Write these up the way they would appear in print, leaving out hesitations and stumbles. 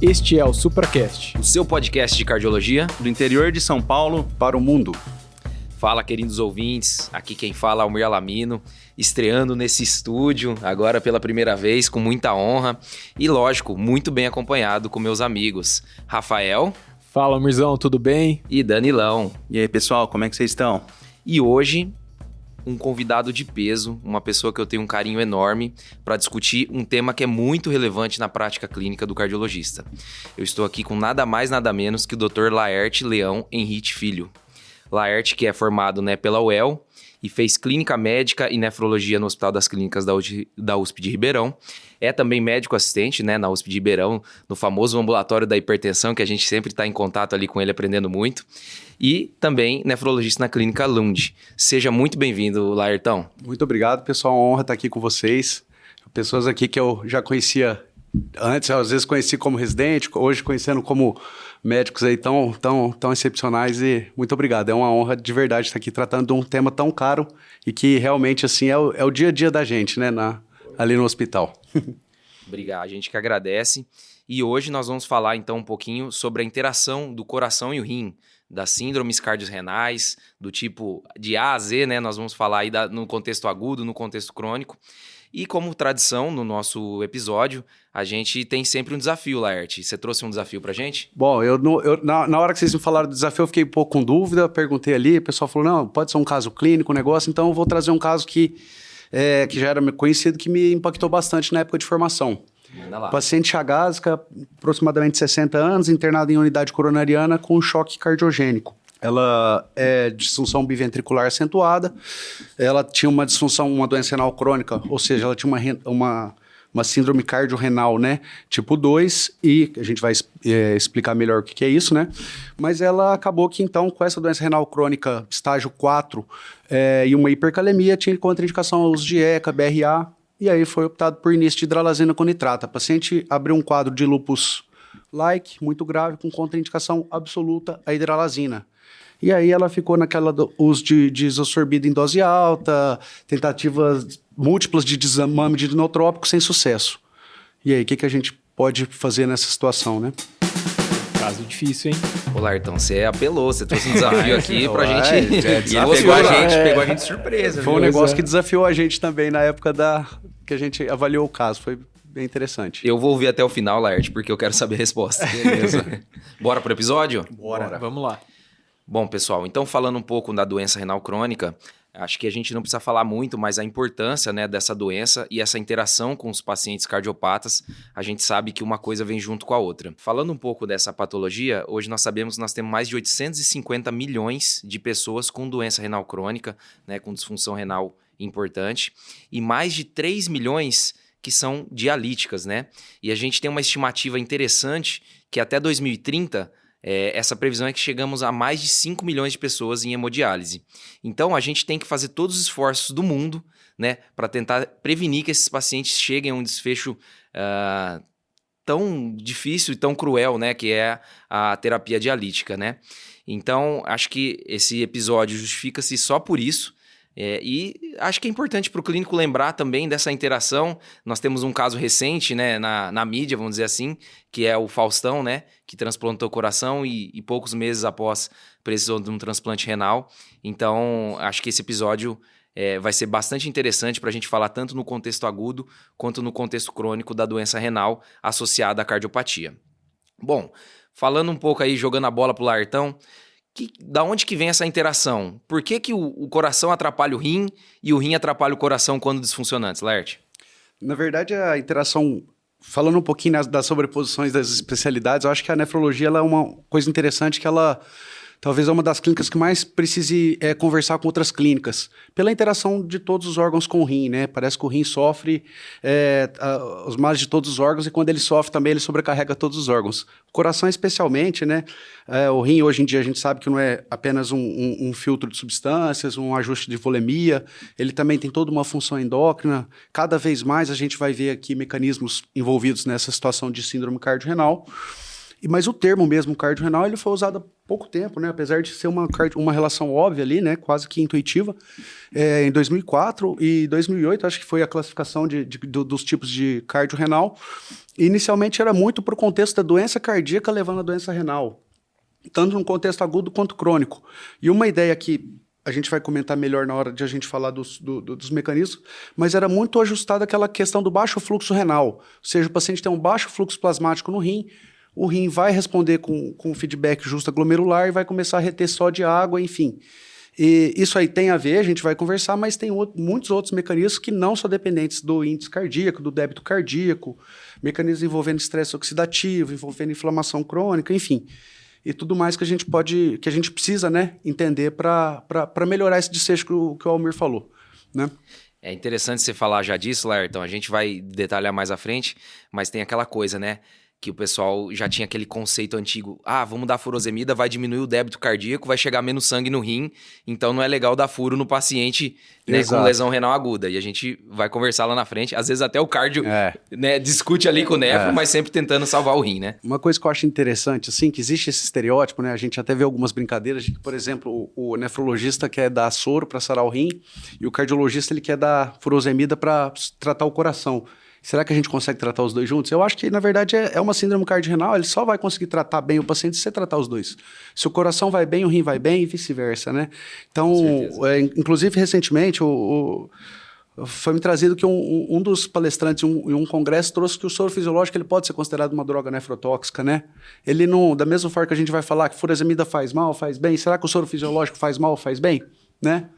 Este é o SupraCast, o seu podcast de cardiologia do interior de São Paulo para o mundo. Fala, queridos ouvintes, aqui quem fala é Almir Alamino, estreando nesse estúdio, agora pela primeira vez, com muita honra e, lógico, muito bem acompanhado com meus amigos Rafael. Fala, Almirzão, tudo bem? E Danilão. E aí, pessoal, como é que vocês estão? E hoje, um convidado de peso, uma pessoa que eu tenho um carinho enorme para discutir um tema que é muito relevante na prática clínica do cardiologista. Eu estou aqui com nada mais, nada menos que o Dr. Laerte Leão Henrique Filho. Laerte, que é formado pela UEL e fez clínica médica e nefrologia no Hospital das Clínicas da USP de Ribeirão. É também médico assistente na USP de Ribeirão, no famoso ambulatório da hipertensão, que a gente sempre está em contato ali com ele, aprendendo muito. E também nefrologista na clínica Lund. Seja muito bem-vindo, Laertão. Muito obrigado, pessoal. Uma honra estar aqui com vocês. Pessoas aqui que eu já conhecia antes, às vezes conheci como residente, hoje conhecendo como médicos aí tão excepcionais, e muito obrigado. É uma honra de verdade estar aqui tratando de um tema tão caro e que realmente assim é o dia a dia da gente, né, ali no hospital. Obrigado, a gente que agradece. E hoje nós vamos falar então um pouquinho sobre a interação do coração e o rim, das síndromes cardiorrenais, do tipo de A a Z, né? Nós vamos falar aí no contexto agudo, no contexto crônico. E como tradição no nosso episódio, a gente tem sempre um desafio, Laerte. Você trouxe um desafio pra gente? Bom, na hora que vocês me falaram do desafio, eu fiquei um pouco com dúvida, perguntei ali, o pessoal falou, não, pode ser um caso clínico, um negócio, então eu vou trazer um caso que já era conhecido, que me impactou bastante na época de formação. Manda lá. Paciente chagásica, aproximadamente 60 anos, internada em unidade coronariana com choque cardiogênico. Ela é disfunção biventricular acentuada, ela tinha uma disfunção, uma doença renal crônica, ou seja, ela tinha uma síndrome cardiorrenal, né, tipo 2, e a gente vai explicar melhor o que é isso, né, mas ela acabou que então com essa doença renal crônica estágio 4 e uma hipercalemia, tinha contraindicação ao uso de ECA, BRA, e aí foi optado por início de hidralazina com nitrato. A paciente abriu um quadro de lupus-like, muito grave, com contraindicação absoluta à hidralazina. E aí ela ficou naquela uso de isosorbida em dose alta, tentativas múltiplas de desmame de inotrópico sem sucesso. E aí, o que a gente pode fazer nessa situação, né? Caso difícil, hein? Ô, Laertão, você apelou, você trouxe um desafio aqui pra gente. Pegou a gente de surpresa. Foi um negócio que desafiou a gente também na época que a gente avaliou o caso. Foi bem interessante. Eu vou ouvir até o final, Laerte, porque eu quero saber a resposta. Beleza. Bora pro episódio? Bora. Vamos lá. Bom, pessoal, então falando um pouco da doença renal crônica, acho que a gente não precisa falar muito, mas a importância dessa doença e essa interação com os pacientes cardiopatas, a gente sabe que uma coisa vem junto com a outra. Falando um pouco dessa patologia, hoje nós sabemos que nós temos mais de 850 milhões de pessoas com doença renal crônica, com disfunção renal importante, e mais de 3 milhões que são dialíticas, né? E a gente tem uma estimativa interessante que até 2030... essa previsão é que chegamos a mais de 5 milhões de pessoas em hemodiálise. Então, a gente tem que fazer todos os esforços do mundo, para tentar prevenir que esses pacientes cheguem a um desfecho tão difícil e tão cruel, que é a terapia dialítica, né? Então, acho que esse episódio justifica-se só por isso. E acho que é importante para o clínico lembrar também dessa interação. Nós temos um caso recente, na mídia, vamos dizer assim, que é o Faustão, que transplantou o coração e poucos meses após precisou de um transplante renal. Então, acho que esse episódio vai ser bastante interessante para a gente falar tanto no contexto agudo quanto no contexto crônico da doença renal associada à cardiopatia. Bom, falando um pouco aí, jogando a bola para o Laertão, da onde que vem essa interação? Por que o coração atrapalha o rim e o rim atrapalha o coração quando disfuncionantes, Laerte? Na verdade, a interação, falando um pouquinho das sobreposições das especialidades, eu acho que a nefrologia ela é uma coisa interessante que ela talvez é uma das clínicas que mais precise conversar com outras clínicas, pela interação de todos os órgãos com o rim, né? Parece que o rim sofre os males de todos os órgãos e quando ele sofre também ele sobrecarrega todos os órgãos. O coração especialmente, né? O rim hoje em dia a gente sabe que não é apenas um filtro de substâncias, um ajuste de volemia, ele também tem toda uma função endócrina. Cada vez mais a gente vai ver aqui mecanismos envolvidos nessa situação de síndrome cardiorrenal. Mas o termo mesmo cardiorrenal ele foi usado há pouco tempo, né? Apesar de ser uma relação óbvia ali, né? Quase que intuitiva. Em 2004 e 2008, acho que foi a classificação dos tipos de cardiorrenal. Inicialmente era muito para o contexto da doença cardíaca levando à doença renal, tanto no contexto agudo quanto crônico. E uma ideia que a gente vai comentar melhor na hora de a gente falar dos mecanismos, mas era muito ajustada àquela questão do baixo fluxo renal. Ou seja, o paciente tem um baixo fluxo plasmático no rim, o rim vai responder com feedback justo glomerular e vai começar a reter só de água, enfim. E isso aí tem a ver, a gente vai conversar, mas tem muitos outros mecanismos que não são dependentes do índice cardíaco, do débito cardíaco, mecanismos envolvendo estresse oxidativo, envolvendo inflamação crônica, enfim. E tudo mais que a gente precisa, né, entender para melhorar esse desfecho que o Almir falou, né? É interessante você falar já disso, Laerton, a gente vai detalhar mais à frente, mas tem aquela coisa, né, que o pessoal já tinha aquele conceito antigo, vamos dar furosemida, vai diminuir o débito cardíaco, vai chegar menos sangue no rim, então não é legal dar furo no paciente, né, com lesão renal aguda, e a gente vai conversar lá na frente, às vezes até o cardio, né, discute ali com o nefro, mas sempre tentando salvar o rim, né? Uma coisa que eu acho interessante, assim, que existe esse estereótipo, né, a gente até vê algumas brincadeiras de que, por exemplo, o nefrologista quer dar soro para sarar o rim e o cardiologista ele quer dar furosemida para tratar o coração. Será que a gente consegue tratar os dois juntos? Eu acho que, na verdade, é uma síndrome cardiorrenal, ele só vai conseguir tratar bem o paciente se você tratar os dois. Se o coração vai bem, o rim vai bem e vice-versa, né? Então, inclusive, recentemente, foi-me trazido que um dos palestrantes em um congresso trouxe que o soro fisiológico ele pode ser considerado uma droga nefrotóxica, né? Ele não, da mesma forma que a gente vai falar que furosemida faz mal, faz bem, será que o soro fisiológico faz mal, faz bem? Né?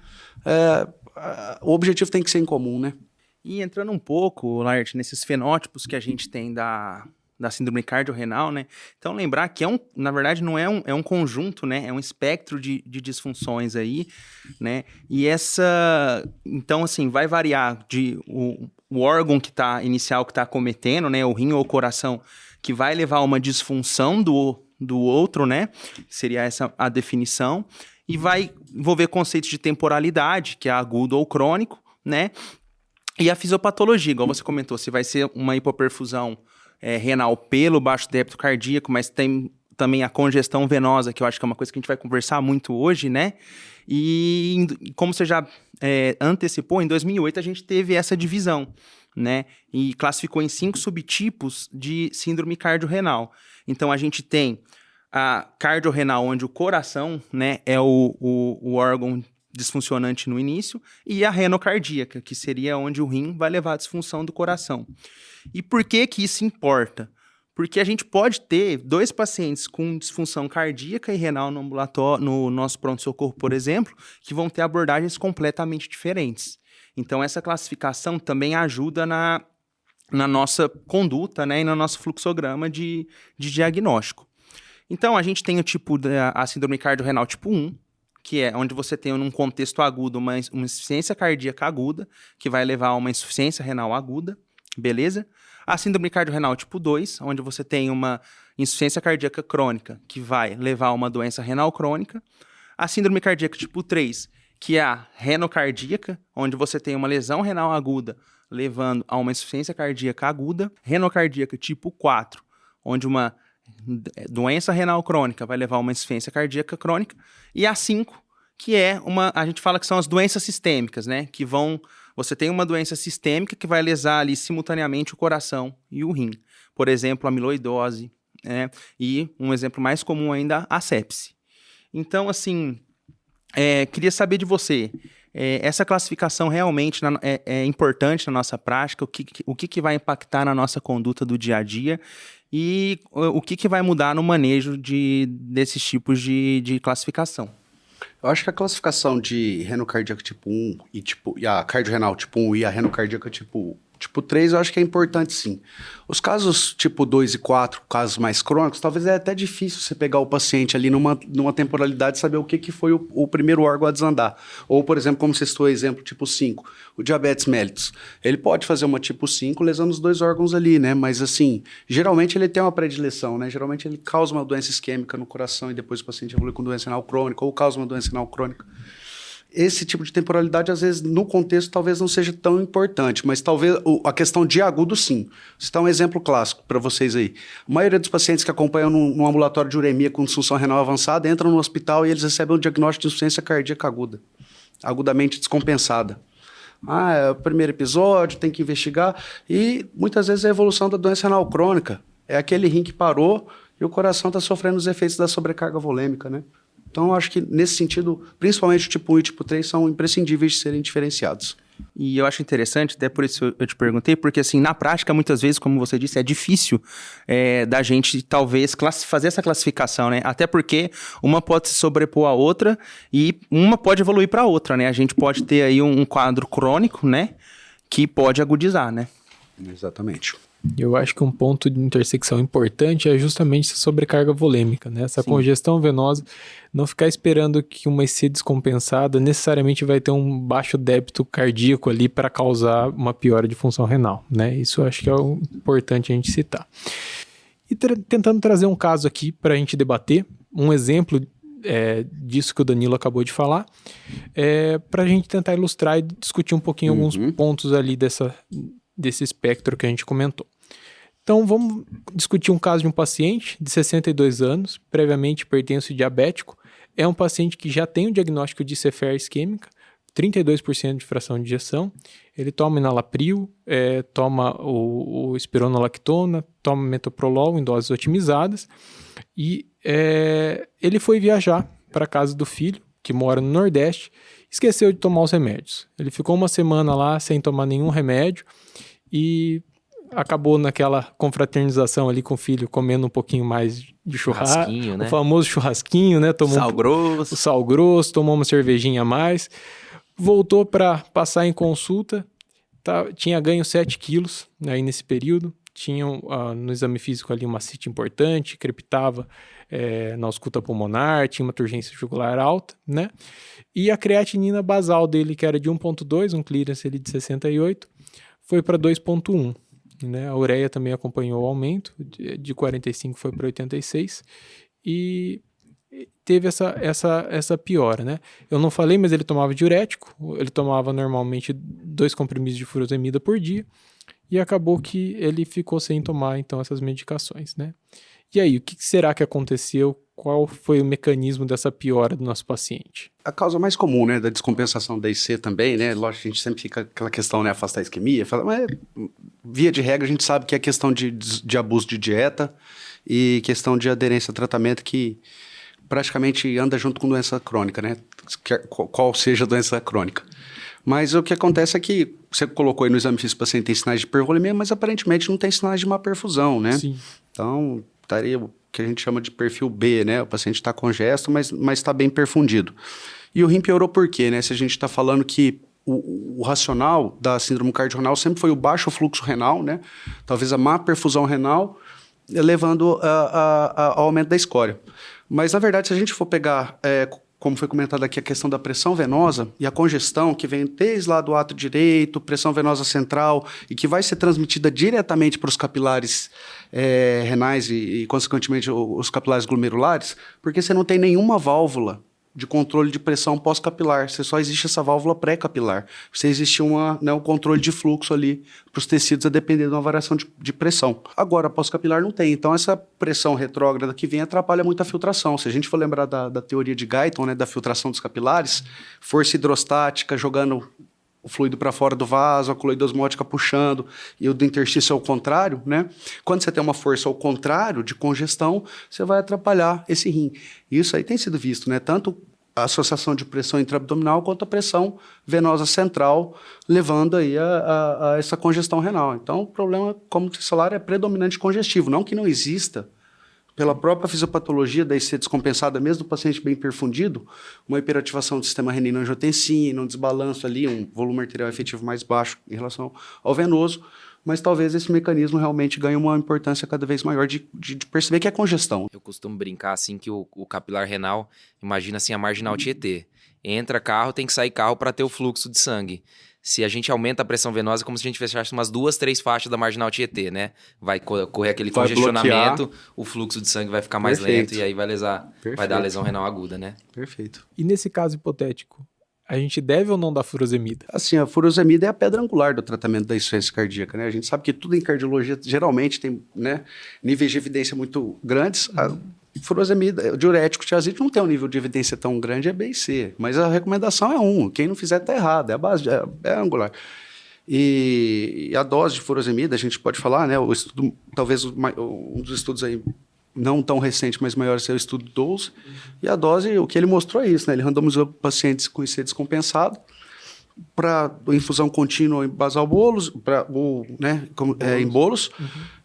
O objetivo tem que ser em comum, né? E entrando um pouco, Laert, nesses fenótipos que a gente tem da síndrome cardiorrenal, né? Então, lembrar que na verdade, não é um conjunto, né? É um espectro de disfunções aí, né? E então, assim, vai variar o órgão inicial que está acometendo, né? O rim ou o coração, que vai levar a uma disfunção do outro, né? Seria essa a definição. E vai envolver conceitos de temporalidade, que é agudo ou crônico, né? E a fisiopatologia, igual você comentou, se vai ser uma hipoperfusão renal pelo baixo débito cardíaco, mas tem também a congestão venosa, que eu acho que é uma coisa que a gente vai conversar muito hoje, né? E como você já antecipou, em 2008 a gente teve essa divisão, né? E classificou em 5 subtipos de síndrome cardiorrenal. Então a gente tem a cardiorrenal, onde o coração, né, é o órgão disfuncionante no início, e a renocardíaca, que seria onde o rim vai levar a disfunção do coração. E por que isso importa? Porque a gente pode ter 2 pacientes com disfunção cardíaca e renal no ambulatório, no nosso pronto-socorro, por exemplo, que vão ter abordagens completamente diferentes. Então, essa classificação também ajuda na nossa conduta, né, e no nosso fluxograma de diagnóstico. Então, a gente tem a síndrome cardiorrenal tipo 1, que é onde você tem, num contexto agudo, uma insuficiência cardíaca aguda, que vai levar a uma insuficiência renal aguda, beleza? A síndrome cardiorrenal tipo 2, onde você tem uma insuficiência cardíaca crônica, que vai levar a uma doença renal crônica. A síndrome cardíaca tipo 3, que é a renocardíaca, onde você tem uma lesão renal aguda, levando a uma insuficiência cardíaca aguda. Renocardíaca tipo 4, onde uma doença renal crônica vai levar a uma insuficiência cardíaca crônica, e a 5, que é a gente fala que são as doenças sistêmicas, né, você tem uma doença sistêmica que vai lesar ali simultaneamente o coração e o rim, por exemplo, a amiloidose, né, e um exemplo mais comum ainda, a sepse. Então, assim, queria saber de você, essa classificação realmente é importante na nossa prática, o que vai impactar na nossa conduta do dia a dia, e o que vai mudar no manejo desses tipos de classificação? Eu acho que a classificação de renocardíaca tipo 1 e a cardiorrenal tipo 1 e a renocardíaca tipo 3, eu acho que é importante sim. Os casos tipo 2 e 4, casos mais crônicos, talvez é até difícil você pegar o paciente ali numa temporalidade e saber o que foi o primeiro órgão a desandar. Ou, por exemplo, como você citou o exemplo tipo 5, o diabetes mellitus. Ele pode fazer uma tipo 5 lesando os 2 órgãos ali, né? Mas assim, geralmente ele tem uma predileção, né? Geralmente ele causa uma doença isquêmica no coração e depois o paciente evolui com doença renal crônica ou causa uma doença renal crônica. Esse tipo de temporalidade, às vezes, no contexto, talvez não seja tão importante, mas talvez a questão de agudo, sim. Vou citar um exemplo clássico para vocês aí. A maioria dos pacientes que acompanham num ambulatório de uremia com disfunção renal avançada entram no hospital e eles recebem um diagnóstico de insuficiência cardíaca aguda, agudamente descompensada. É o primeiro episódio, tem que investigar, e muitas vezes é a evolução da doença renal crônica. É aquele rim que parou e o coração está sofrendo os efeitos da sobrecarga volêmica, né? Então, eu acho que, nesse sentido, principalmente o tipo 1 e o tipo 3 são imprescindíveis de serem diferenciados. E eu acho interessante, até por isso eu te perguntei, porque assim, na prática, muitas vezes, como você disse, é difícil da gente, talvez, fazer essa classificação, né? Até porque uma pode se sobrepor à outra e uma pode evoluir para a outra, né? A gente pode ter aí um quadro crônico, né? Que pode agudizar, né? Exatamente. Eu acho que um ponto de intersecção importante é justamente essa sobrecarga volêmica, né? Essa congestão venosa, não ficar esperando que uma IC descompensada necessariamente vai ter um baixo débito cardíaco ali para causar uma piora de função renal, né? Isso eu acho que é importante a gente citar. E tentando trazer um caso aqui para a gente debater, um exemplo disso que o Danilo acabou de falar, para a gente tentar ilustrar e discutir um pouquinho alguns pontos ali desse espectro que a gente comentou. Então, vamos discutir um caso de um paciente de 62 anos, previamente hipertenso e diabético. É um paciente que já tem o diagnóstico de cefaleia isquêmica, 32% de fração de ejeção. Ele toma enalapril, toma o espironolactona, toma metoprolol em doses otimizadas. E ele foi viajar para a casa do filho, que mora no Nordeste, esqueceu de tomar os remédios. Ele ficou uma semana lá sem tomar nenhum remédio e acabou naquela confraternização ali com o filho, comendo um pouquinho mais de churrasco, né? O famoso churrasquinho, né? Tomou Grosso. o sal grosso, tomou uma cervejinha a mais, voltou para passar em consulta, tinha ganho 7 quilos aí nesse período, tinha no exame físico ali uma cite importante, crepitava na ausculta pulmonar, tinha uma turgência jugular alta, né? E a creatinina basal dele, que era de 1.2, um clearance ali de 68, foi para 2.1, né? A ureia também acompanhou o aumento, de 45 foi para 86, e teve essa piora, né? Eu não falei, mas ele tomava diurético, ele tomava normalmente 2 comprimidos de furosemida por dia, e acabou que ele ficou sem tomar, então, essas medicações, né? E aí, o que será que aconteceu? Qual foi o mecanismo dessa piora do nosso paciente? A causa mais comum, né, da descompensação da IC também, né, lógico que a gente sempre fica aquela questão, né, afastar a isquemia, mas via de regra a gente sabe que é questão de abuso de dieta e questão de aderência a tratamento que praticamente anda junto com doença crônica, né, qual seja a doença crônica. Mas o que acontece é que você colocou aí no exame físico o paciente tem sinais de hipervolemia, mas aparentemente não tem sinais de má perfusão, né? Sim. Então, estaria o que a gente chama de perfil B, né? O paciente está congesto, mas está bem perfundido. E o rim piorou por quê, né? Se a gente está falando que o racional da síndrome cardiorrenal sempre foi o baixo fluxo renal, né? Talvez a má perfusão renal, levando ao aumento da escória. Mas, na verdade, se a gente for pegar, como foi comentado aqui, a questão da pressão venosa e a congestão, que vem desde lá do ato direito, pressão venosa central, e que vai ser transmitida diretamente para os capilares renais e, consequentemente, os capilares glomerulares, porque você não tem nenhuma válvula de controle de pressão pós-capilar, você só existe essa válvula pré-capilar. Você existe um controle de fluxo ali para os tecidos a depender de uma variação de pressão. Agora, pós-capilar não tem, então essa pressão retrógrada que vem atrapalha muito a filtração. Se a gente for lembrar da teoria de Guyton, né, da filtração dos capilares, força hidrostática jogando o fluido para fora do vaso, a coloide osmótica puxando, e o do interstício ao contrário, né? Quando você tem uma força ao contrário de congestão, você vai atrapalhar esse rim. Isso aí tem sido visto, né? Tanto a associação de pressão intraabdominal quanto a pressão venosa central, levando aí a essa congestão renal. Então, o problema, como você falou, é predominante congestivo, não que não exista, pela própria fisiopatologia da IC descompensada, mesmo do paciente bem perfundido, uma hiperativação do sistema renina-angiotensina, um desbalanço ali, um volume arterial efetivo mais baixo em relação ao venoso, mas talvez esse mecanismo realmente ganhe uma importância cada vez maior de perceber que é congestão. Eu costumo brincar assim que o capilar renal, imagina assim a marginal Tietê. Entra carro, tem que sair carro para ter o fluxo de sangue. Se a gente aumenta a pressão venosa, é como se a gente fechasse umas 2, 3 faixas da marginal Tietê, né? Vai correr aquele congestionamento, bloquear. O fluxo de sangue vai ficar mais lento e aí vai dar lesão renal aguda, né? Perfeito. E nesse caso hipotético, a gente deve ou não dar furosemida? Assim, a furosemida é a pedra angular do tratamento da insuficiência cardíaca, né? A gente sabe que tudo em cardiologia geralmente tem, né, níveis de evidência muito grandes. A furosemida, o diurético tiazídico não tem um nível de evidência tão grande, é B e C, mas a recomendação é 1. Quem não fizer tá errado, é a base, é angular. E a dose de furosemida, a gente pode falar, né? O estudo, talvez um dos estudos aí não tão recente, mas maior, é o estudo 12. E a dose, o que ele mostrou é isso, né? Ele randomizou pacientes com IC descompensado para infusão contínua em basal bolos, né, em bolos,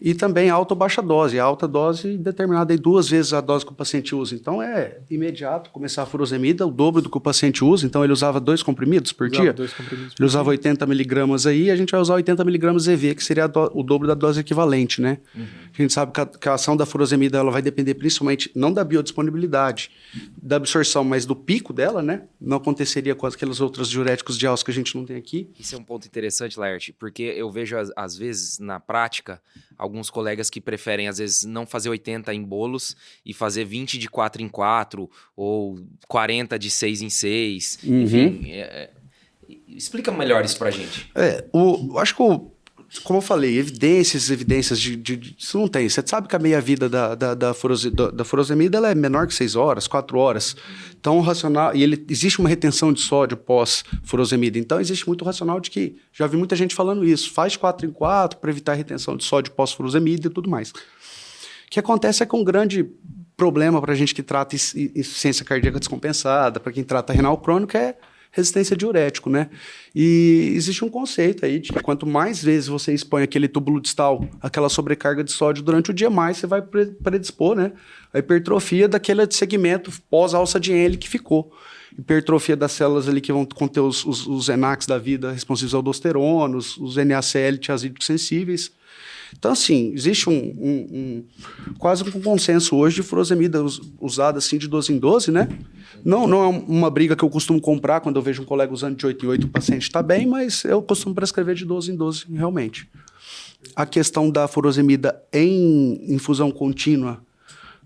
e também alta ou baixa dose. A alta dose determinada em 2 vezes a dose que o paciente usa. Então é imediato começar a furosemida, o dobro do que o paciente usa. Então ele usava 2 comprimidos por dia. 2 comprimidos por Ele usava dia. 80 miligramas aí, a gente vai usar 80 miligramas EV, que seria o dobro da dose equivalente, né? A gente sabe que a ação da furosemida ela vai depender principalmente, não da biodisponibilidade, da absorção, mas do pico dela, né? Não aconteceria com aqueles outros diuréticos de alça que a gente não tem aqui. Isso é um ponto interessante, Laerte, porque eu vejo, às vezes, na prática, alguns colegas que preferem, às vezes, não fazer 80 em bolos e fazer 20 de 4 em 4 ou 40 de 6 em 6. Enfim, explica melhor isso pra gente. Acho que, como eu falei, evidências isso não tem. Você sabe que a meia-vida da furosemida ela é menor que 6 horas, 4 horas. Então, o racional... E existe uma retenção de sódio pós-furosemida. Então, existe muito racional de que... Já vi muita gente falando isso. Faz 4 em 4 para evitar a retenção de sódio pós-furosemida e tudo mais. O que acontece é que um grande problema para a gente que trata insuficiência cardíaca descompensada, para quem trata renal crônico, é resistência diurético, né? E existe um conceito aí de que quanto mais vezes você expõe aquele túbulo distal, aquela sobrecarga de sódio durante o dia, mais você vai predispor, né? A hipertrofia daquele segmento pós-alça de Henle que ficou. Hipertrofia das células ali que vão conter os ENaCs da vida responsivos à aldosterona, os NaCl tiazídicos sensíveis. Então, assim, existe quase um consenso hoje de furosemida usada assim de 12 em 12, né? Não é uma briga que eu costumo comprar quando eu vejo um colega usando de 8 em 8, o paciente está bem, mas eu costumo prescrever de 12 em 12, realmente. A questão da furosemida em infusão contínua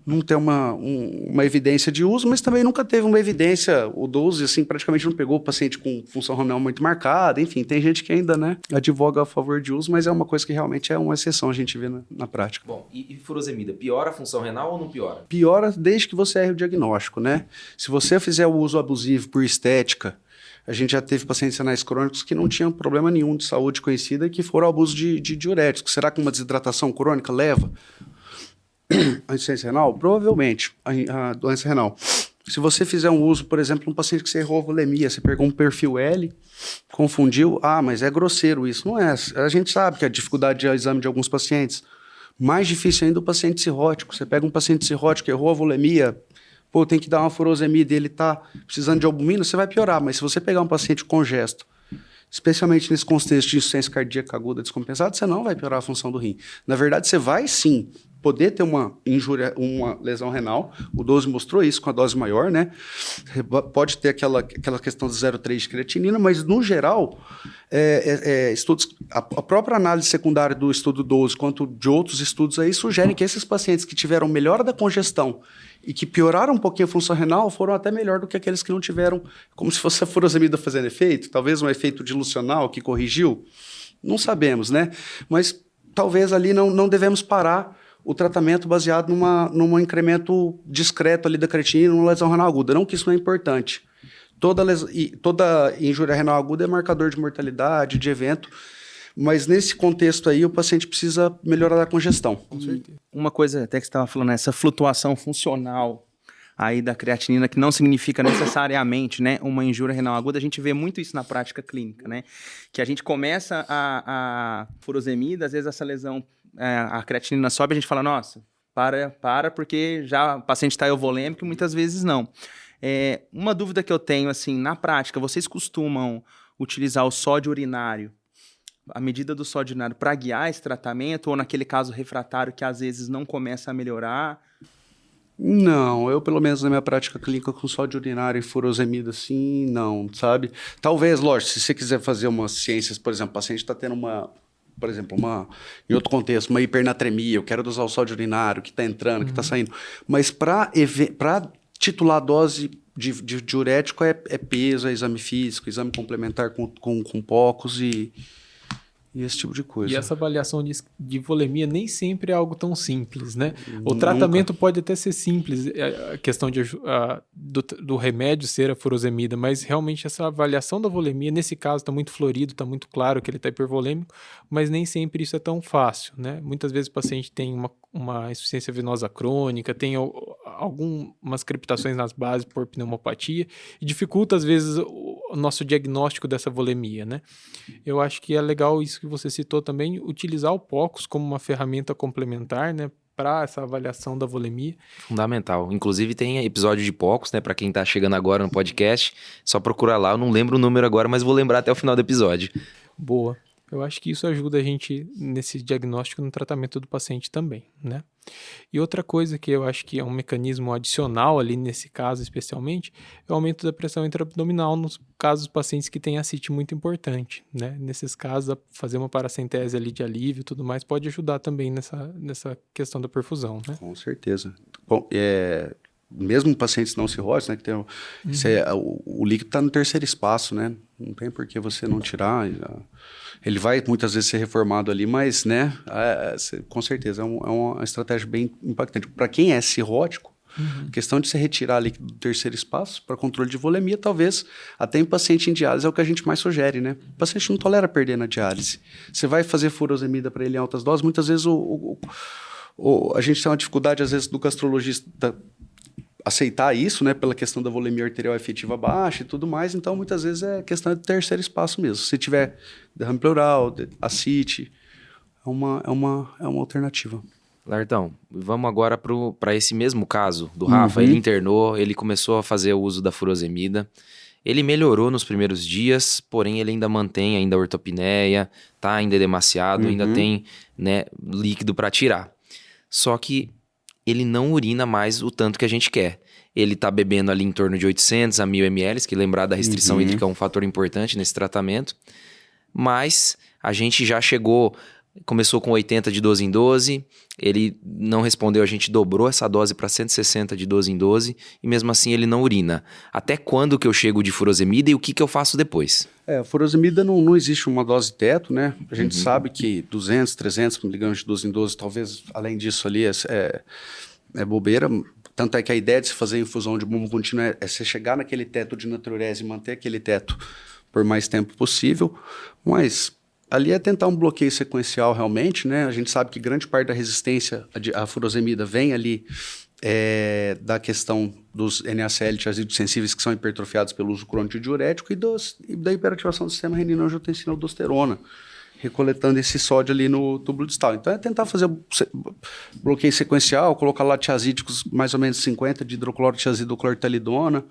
não tem uma evidência de uso, mas também nunca teve uma evidência, o 12, assim, praticamente não pegou o paciente com função renal muito marcada, enfim, tem gente que ainda, né, advoga a favor de uso, mas é uma coisa que realmente é uma exceção, a gente vê na prática. Bom, e furosemida, piora a função renal ou não piora? Piora desde que você erre o diagnóstico, né? Se você fizer o uso abusivo por estética, a gente já teve pacientes renais crônicos que não tinham problema nenhum de saúde conhecida e que foram ao abuso de diuréticos. Será que uma desidratação crônica leva a insuficiência renal? Provavelmente, a doença renal. Se você fizer um uso, por exemplo, um paciente que você errou a volemia, você pegou um perfil L, confundiu, mas é grosseiro isso. Não é. A gente sabe que a dificuldade de exame de alguns pacientes, mais difícil ainda o paciente cirrótico. Você pega um paciente cirrótico, errou a volemia, tem que dar uma furosemida, ele está precisando de albumina, você vai piorar. Mas se você pegar um paciente congesto, especialmente nesse contexto de insuficiência cardíaca aguda descompensada, você não vai piorar a função do rim. Na verdade, você vai sim poder ter uma injúria, uma lesão renal. O 12 mostrou isso com a dose maior, né? Pode ter aquela questão de 0,3 de creatinina, mas no geral, estudos, a própria análise secundária do estudo 12, quanto de outros estudos aí, sugerem que esses pacientes que tiveram melhora da congestão e que pioraram um pouquinho a função renal foram até melhor do que aqueles que não tiveram, como se fosse a furosemida fazendo efeito, talvez um efeito dilucional que corrigiu, não sabemos, né? Mas talvez ali não devemos parar o tratamento baseado num incremento discreto ali da creatinina, numa lesão renal aguda. Não que isso não é importante. Toda injúria renal aguda é marcador de mortalidade, de evento, mas nesse contexto aí o paciente precisa melhorar a congestão. Com certeza. Uma coisa até que você estava falando, essa flutuação funcional aí da creatinina, que não significa necessariamente, né, uma injúria renal aguda, a gente vê muito isso na prática clínica, né? Que a gente começa a furosemida, às vezes essa lesão, a creatinina sobe, a gente fala, nossa, para, porque já o paciente está euvolêmico, muitas vezes não. Uma dúvida que eu tenho, assim, na prática, vocês costumam utilizar o sódio urinário, a medida do sódio urinário, para guiar esse tratamento, ou naquele caso refratário que às vezes não começa a melhorar? Não, eu pelo menos na minha prática clínica com sódio urinário e furosemida, assim, não, sabe? Talvez, lógico, se você quiser fazer umas ciências, por exemplo, o paciente está tendo em outro contexto, uma hipernatremia, eu quero usar o sódio urinário que está entrando, que está saindo, mas para titular a dose de diurético é peso, é exame físico, exame complementar com POCUS e esse tipo de coisa. E essa avaliação de volemia nem sempre é algo tão simples, né? O tratamento pode até ser simples, a questão do remédio ser a furosemida, mas realmente essa avaliação da volemia, nesse caso, está muito florido, está muito claro que ele está hipervolêmico, mas nem sempre isso é tão fácil, né? Muitas vezes o paciente tem uma insuficiência venosa crônica, tem algumas crepitações nas bases por pneumopatia, e dificulta, às vezes, o nosso diagnóstico dessa volemia, né? Eu acho que é legal isso que você citou também, utilizar o POCUS como uma ferramenta complementar, né, para essa avaliação da volemia. Fundamental. Inclusive tem episódio de POCUS, né, para quem tá chegando agora no podcast, só procurar lá, eu não lembro o número agora, mas vou lembrar até o final do episódio. Boa. Eu acho que isso ajuda a gente nesse diagnóstico no tratamento do paciente também, né? E outra coisa que eu acho que é um mecanismo adicional ali nesse caso especialmente é o aumento da pressão intraabdominal nos casos dos pacientes que têm ascite muito importante, né? Nesses casos, fazer uma paracentese ali de alívio e tudo mais pode ajudar também nessa questão da perfusão, né? Com certeza. Bom, mesmo pacientes não cirróticos, né, que tem o líquido está no terceiro espaço, né? Não tem por que você não tirar. Ele vai muitas vezes ser reformado ali, mas, né, com certeza é uma estratégia bem impactante. Para quem é cirrótico, a questão de se retirar líquido do terceiro espaço para controle de volemia, talvez até em paciente em diálise é o que a gente mais sugere, né? O paciente não tolera perder na diálise. Você vai fazer furosemida para ele em altas doses, muitas vezes a gente tem uma dificuldade, às vezes, do gastrologista aceitar isso, né, pela questão da volemia arterial efetiva baixa e tudo mais, então muitas vezes é questão de terceiro espaço mesmo. Se tiver derrame pleural, ascite, é uma alternativa. Lartão, vamos agora para esse mesmo caso do Rafa. Ele internou, ele começou a fazer o uso da furosemida. Ele melhorou nos primeiros dias, porém ele ainda mantém a ortopneia, tá ainda edemaciado, ainda tem, né, líquido para tirar. Só que ele não urina mais o tanto que a gente quer. Ele tá bebendo ali em torno de 800 a 1.000 ml, que lembrar da restrição hídrica é um fator importante nesse tratamento. Mas a gente já começou com 80 de 12 em 12, ele não respondeu, a gente dobrou essa dose para 160 de 12 em 12, e mesmo assim ele não urina. Até quando que eu chego de furosemida e o que eu faço depois? A furosemida não existe uma dose teto, né? A gente sabe que 200, 300 miligramas de 12 em 12, talvez além disso ali é bobeira. Tanto é que a ideia de se fazer infusão de bumbo contínuo é você chegar naquele teto de natriurese e manter aquele teto por mais tempo possível, mas ali é tentar um bloqueio sequencial realmente, né? A gente sabe que grande parte da resistência à furosemida vem ali da questão dos NaCl tiazídeos sensíveis que são hipertrofiados pelo uso crônico de diurético e da hiperativação do sistema renina-angiotensina-aldosterona, recoletando esse sódio ali no túbulo distal. Então é tentar fazer bloqueio sequencial, colocar lá tiazídicos mais ou menos 50 de hidroclorotiazida ou clortalidona,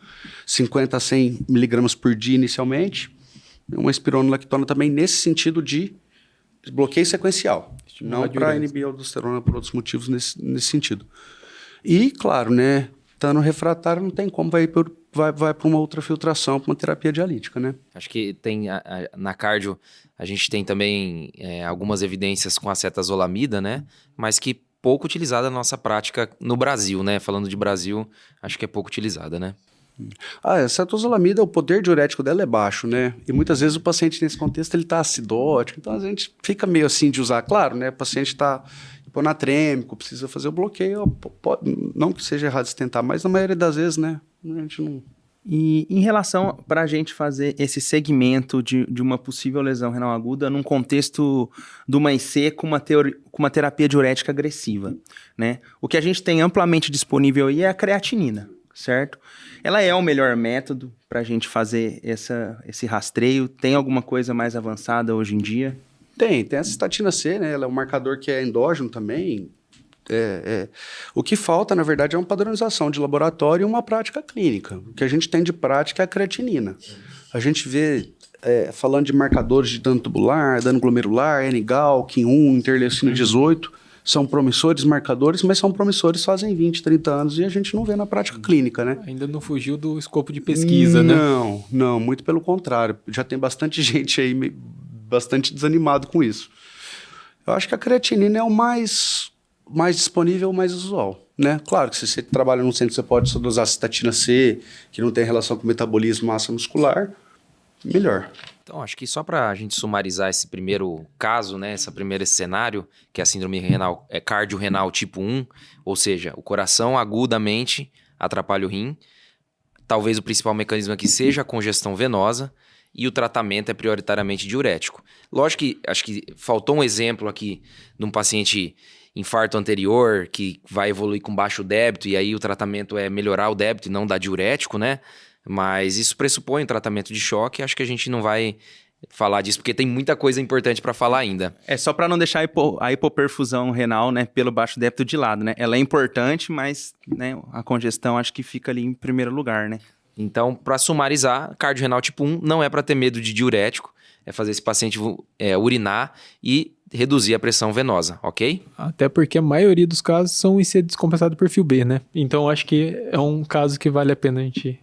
50 a 100 miligramas por dia inicialmente, uma espironolactona também nesse sentido de bloqueio sequencial, não para inibir a aldosterona por outros motivos nesse sentido. E, claro, né, estando refratário não tem como, vai para uma ultrafiltração, para uma terapia dialítica, né? Acho que tem, na cardio, a gente tem também algumas evidências com a acetazolamida, né? Mas que pouco utilizada na nossa prática no Brasil, né? Falando de Brasil, acho que é pouco utilizada, né? A acetazolamida, o poder diurético dela é baixo, né? E muitas vezes o paciente nesse contexto ele está acidótico, então a gente fica meio assim de usar. Claro, né? O paciente está hiponatrêmico, precisa fazer o bloqueio, não que seja errado se tentar, mas na maioria das vezes, né? A gente não... E em relação para a gente fazer esse segmento de uma possível lesão renal aguda num contexto de uma IC com uma terapia diurética agressiva, né? O que a gente tem amplamente disponível aí é a creatinina, certo? Ela é o melhor método para a gente fazer esse rastreio. Tem alguma coisa mais avançada hoje em dia? Tem a cistatina C, né? Ela é um marcador que é endógeno também. O que falta, na verdade, é uma padronização de laboratório e uma prática clínica. O que a gente tem de prática é a creatinina. A gente vê, falando de marcadores de dano tubular, dano glomerular, N-gal, KIM1, interleucina 18, são promissores marcadores, mas são promissores fazem 20, 30 anos e a gente não vê na prática clínica, né? Ainda não fugiu do escopo de pesquisa, né? Não, muito pelo contrário. Já tem bastante gente aí bastante desanimado com isso. Eu acho que a creatinina é o mais disponível, mais usual. né? Claro que se você trabalha num centro, você pode só dosar cistatina C, que não tem relação com metabolismo, massa muscular, melhor. Então, acho que só para a gente sumarizar esse primeiro caso, né, esse cenário, que é a síndrome renal, cardiorrenal tipo 1, ou seja, o coração agudamente atrapalha o rim. Talvez o principal mecanismo aqui seja a congestão venosa e o tratamento é prioritariamente diurético. Lógico que acho que faltou um exemplo aqui de um paciente infarto anterior que vai evoluir com baixo débito e aí o tratamento é melhorar o débito e não dar diurético, né? Mas isso pressupõe um tratamento de choque. Acho que a gente não vai falar disso, porque tem muita coisa importante para falar ainda. É só para não deixar a hipoperfusão renal, né, pelo baixo débito de lado, né? Ela é importante, mas, né, a congestão acho que fica ali em primeiro lugar, né? Então, para sumarizar, cardiorrenal tipo 1 não é para ter medo de diurético, é fazer esse paciente urinar e reduzir a pressão venosa, ok? Até porque a maioria dos casos são IC descompensado por fio B, né? Então acho que é um caso que vale a pena a gente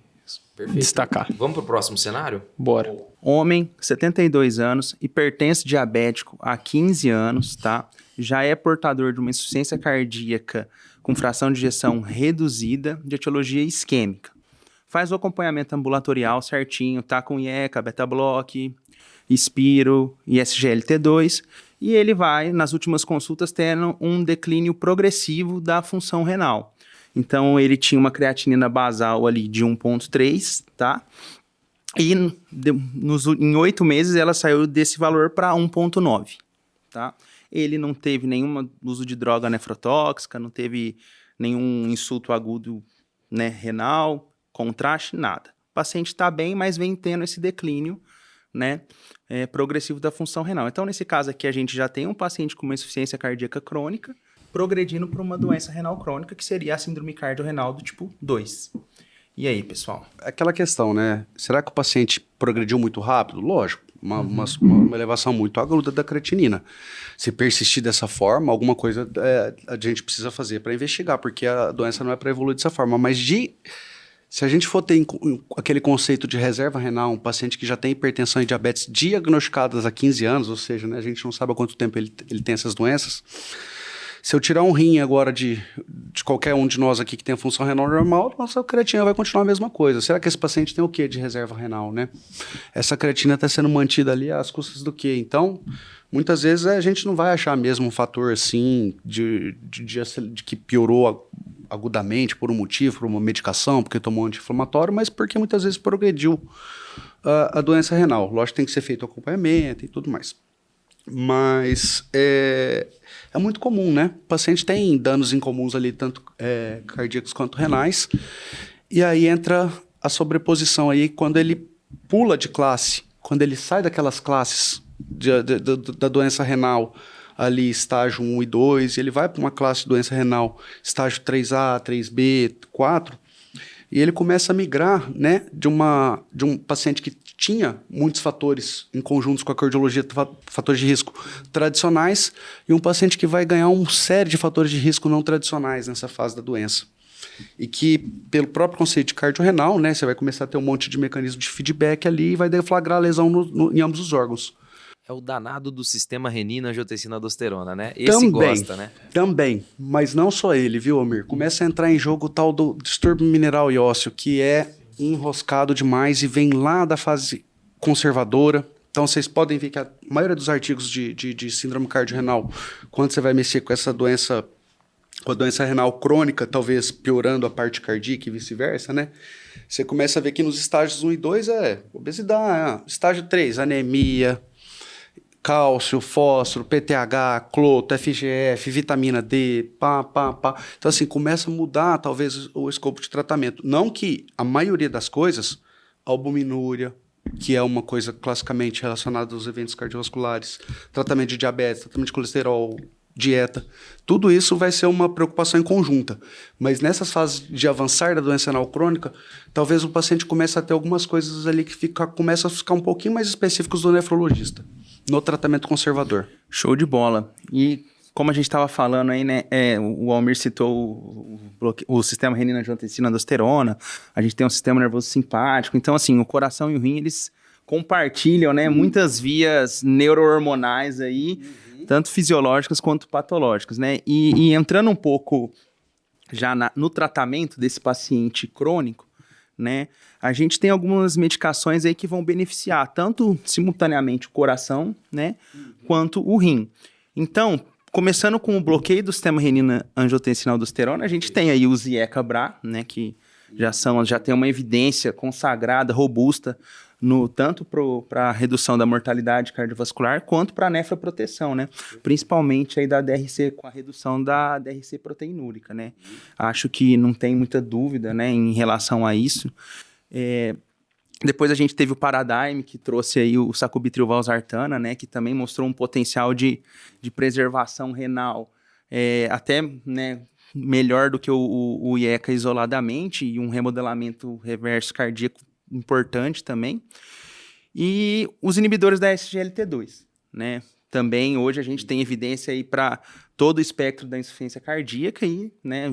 destacar. Vamos para o próximo cenário? Bora. Homem, 72 anos, hipertenso diabético há 15 anos, tá? Já é portador de uma insuficiência cardíaca com fração de ejeção reduzida de etiologia isquêmica. Faz o acompanhamento ambulatorial certinho, tá com IECA, beta-block, Spiro e SGLT2, e ele vai, nas últimas consultas, tendo um declínio progressivo da função renal. Então, ele tinha uma creatinina basal ali de 1,3, tá? E em 8 meses ela saiu desse valor para 1,9, tá? Ele não teve nenhum uso de droga nefrotóxica, não teve nenhum insulto agudo, né, renal, contraste, nada. O paciente está bem, mas vem tendo esse declínio, né, progressivo da função renal. Então, nesse caso aqui, a gente já tem um paciente com uma insuficiência cardíaca crônica progredindo para uma doença renal crônica, que seria a síndrome cardiorrenal do tipo 2. E aí, pessoal? Aquela questão, né? Será que o paciente progrediu muito rápido? Lógico, uma elevação muito aguda da creatinina. Se persistir dessa forma, alguma coisa a gente precisa fazer para investigar, porque a doença não é para evoluir dessa forma. Mas se a gente for ter aquele conceito de reserva renal, um paciente que já tem hipertensão e diabetes diagnosticadas há 15 anos, ou seja, né, a gente não sabe há quanto tempo ele tem essas doenças. Se eu tirar um rim agora de qualquer um de nós aqui que tem a função renal normal, nossa creatina vai continuar a mesma coisa. Será que esse paciente tem o quê de reserva renal, né? Essa creatina está sendo mantida ali às custas do quê? Então, muitas vezes a gente não vai achar mesmo um fator assim de que piorou agudamente por um motivo, por uma medicação, porque tomou um anti-inflamatório, mas porque muitas vezes progrediu a doença renal. Lógico que tem que ser feito acompanhamento e tudo mais. Mas é muito comum, né? O paciente tem danos incomuns ali, tanto cardíacos quanto renais. E aí entra a sobreposição aí, quando ele pula de classe, quando ele sai daquelas classes da doença renal, ali estágio 1 e 2, e ele vai para uma classe de doença renal, estágio 3A, 3B, 4, e ele começa a migrar, né, de um paciente que tinha muitos fatores em conjuntos com a cardiologia, fatores de risco tradicionais, e um paciente que vai ganhar uma série de fatores de risco não tradicionais nessa fase da doença. E que, pelo próprio conceito de cardiorrenal, né, você vai começar a ter um monte de mecanismo de feedback ali e vai deflagrar a lesão em ambos os órgãos. É o danado do sistema renina-angiotensina-aldosterona, né? Esse gosta, né? Também, mas não só ele, viu, Almir? Começa a entrar em jogo o tal do distúrbio mineral e ósseo, que é enroscado demais e vem lá da fase conservadora. Então, vocês podem ver que a maioria dos artigos de síndrome cardiorrenal, quando você vai mexer com essa doença, com a doença renal crônica, talvez piorando a parte cardíaca e vice-versa, né? Você começa a ver que nos estágios 1 e 2 é obesidade, estágio 3, anemia, cálcio, fósforo, PTH, cloto, FGF, vitamina D, pá. Então, assim, começa a mudar, talvez, o escopo de tratamento. Não que a maioria das coisas, albuminúria, que é uma coisa classicamente relacionada aos eventos cardiovasculares, tratamento de diabetes, tratamento de colesterol, dieta, tudo isso vai ser uma preocupação em conjunta. Mas nessas fases de avançar da doença renal crônica, talvez o paciente comece a ter algumas coisas ali que começam a ficar um pouquinho mais específicos do nefrologista, no tratamento conservador. Show de bola. E como a gente estava falando aí, né, o Almir citou o sistema renina-angiotensina-aldosterona, a gente tem um sistema nervoso simpático, então assim, o coração e o rim, eles compartilham, né, muitas vias neurohormonais aí, tanto fisiológicas quanto patológicas, né, e entrando um pouco já no tratamento desse paciente crônico, né, a gente tem algumas medicações aí que vão beneficiar tanto simultaneamente o coração, né, quanto o rim. Então, começando com o bloqueio do sistema renina-angiotensina-aldosterona, a gente tem aí o Ziekabra, né, que já tem uma evidência consagrada, robusta, tanto para a redução da mortalidade cardiovascular, quanto para a nefroproteção, né? Principalmente aí da DRC, com a redução da DRC proteinúrica, né? Acho que não tem muita dúvida, né, em relação a isso. Depois a gente teve o Paradigm, que trouxe aí o sacubitril/valsartana, né, que também mostrou um potencial de preservação renal, até, né, melhor do que o IECA isoladamente, e um remodelamento reverso cardíaco importante também. E os inibidores da SGLT2, né? Também hoje a gente tem evidência aí para todo o espectro da insuficiência cardíaca e, né,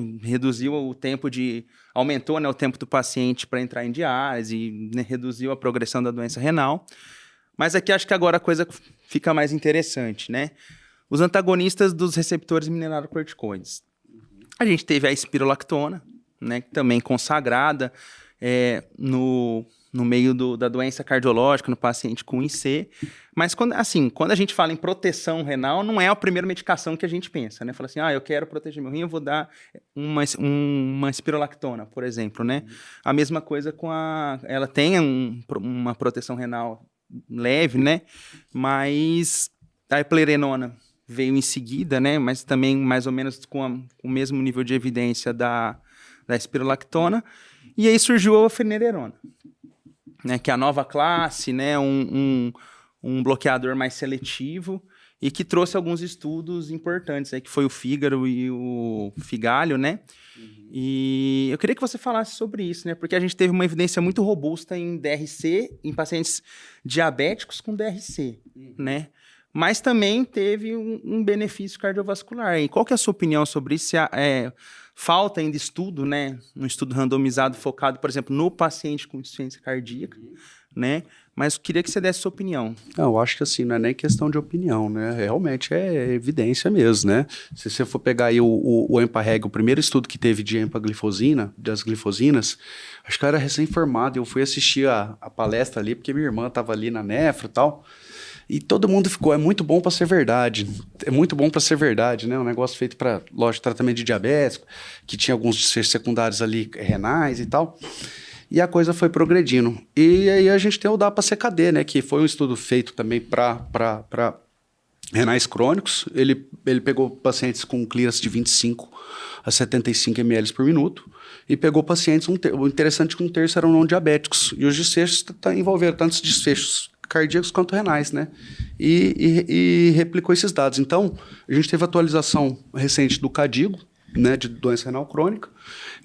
aumentou, né, o tempo do paciente para entrar em diálise, né, reduziu a progressão da doença renal. Mas aqui acho que agora a coisa fica mais interessante, né? Os antagonistas dos receptores mineralocorticoides. A gente teve a espirolactona, né, também consagrada no meio da doença cardiológica, no paciente com IC. Mas quando a gente fala em proteção renal, não é a primeira medicação que a gente pensa, né? Fala assim, eu quero proteger meu rim, eu vou dar uma espirolactona, por exemplo, né? A mesma coisa ela tem uma proteção renal leve, né? Mas a eplerenona veio em seguida, né? Mas também mais ou menos com o mesmo nível de evidência da espirolactona. E aí surgiu a fenererona, né? Que é a nova classe, né? Um bloqueador mais seletivo e que trouxe alguns estudos importantes, aí, que foi o Fígaro e o Figalho, né? E eu queria que você falasse sobre isso, né? Porque a gente teve uma evidência muito robusta em DRC, em pacientes diabéticos com DRC, né? Mas também teve um benefício cardiovascular. E qual que é a sua opinião sobre isso? Falta ainda estudo, né? Um estudo randomizado focado, por exemplo, no paciente com insuficiência cardíaca, né? Mas eu queria que você desse sua opinião. Eu acho que assim, não é nem questão de opinião, né? Realmente é evidência mesmo, né? Se você for pegar aí o EMPA-REG, o primeiro estudo que teve de empaglifosina, das glifosinas, acho que eu era recém-formado, eu fui assistir a palestra ali, porque minha irmã estava ali na nefro e tal, e todo mundo ficou, é muito bom para ser verdade. É muito bom para ser verdade, né? Um negócio feito para, lógico, tratamento de diabetes, que tinha alguns desfechos secundários ali, renais e tal. E a coisa foi progredindo. E aí a gente tem o DAPA-CKD, né? Que foi um estudo feito também para renais crônicos. Ele pegou pacientes com clearance de 25 a 75 ml por minuto. E pegou pacientes, o interessante é que um terço eram não diabéticos. E os desfechos envolveram tantos desfechos cardíacos quanto renais, né? E replicou esses dados. Então, a gente teve atualização recente do KDIGO, né, de doença renal crônica.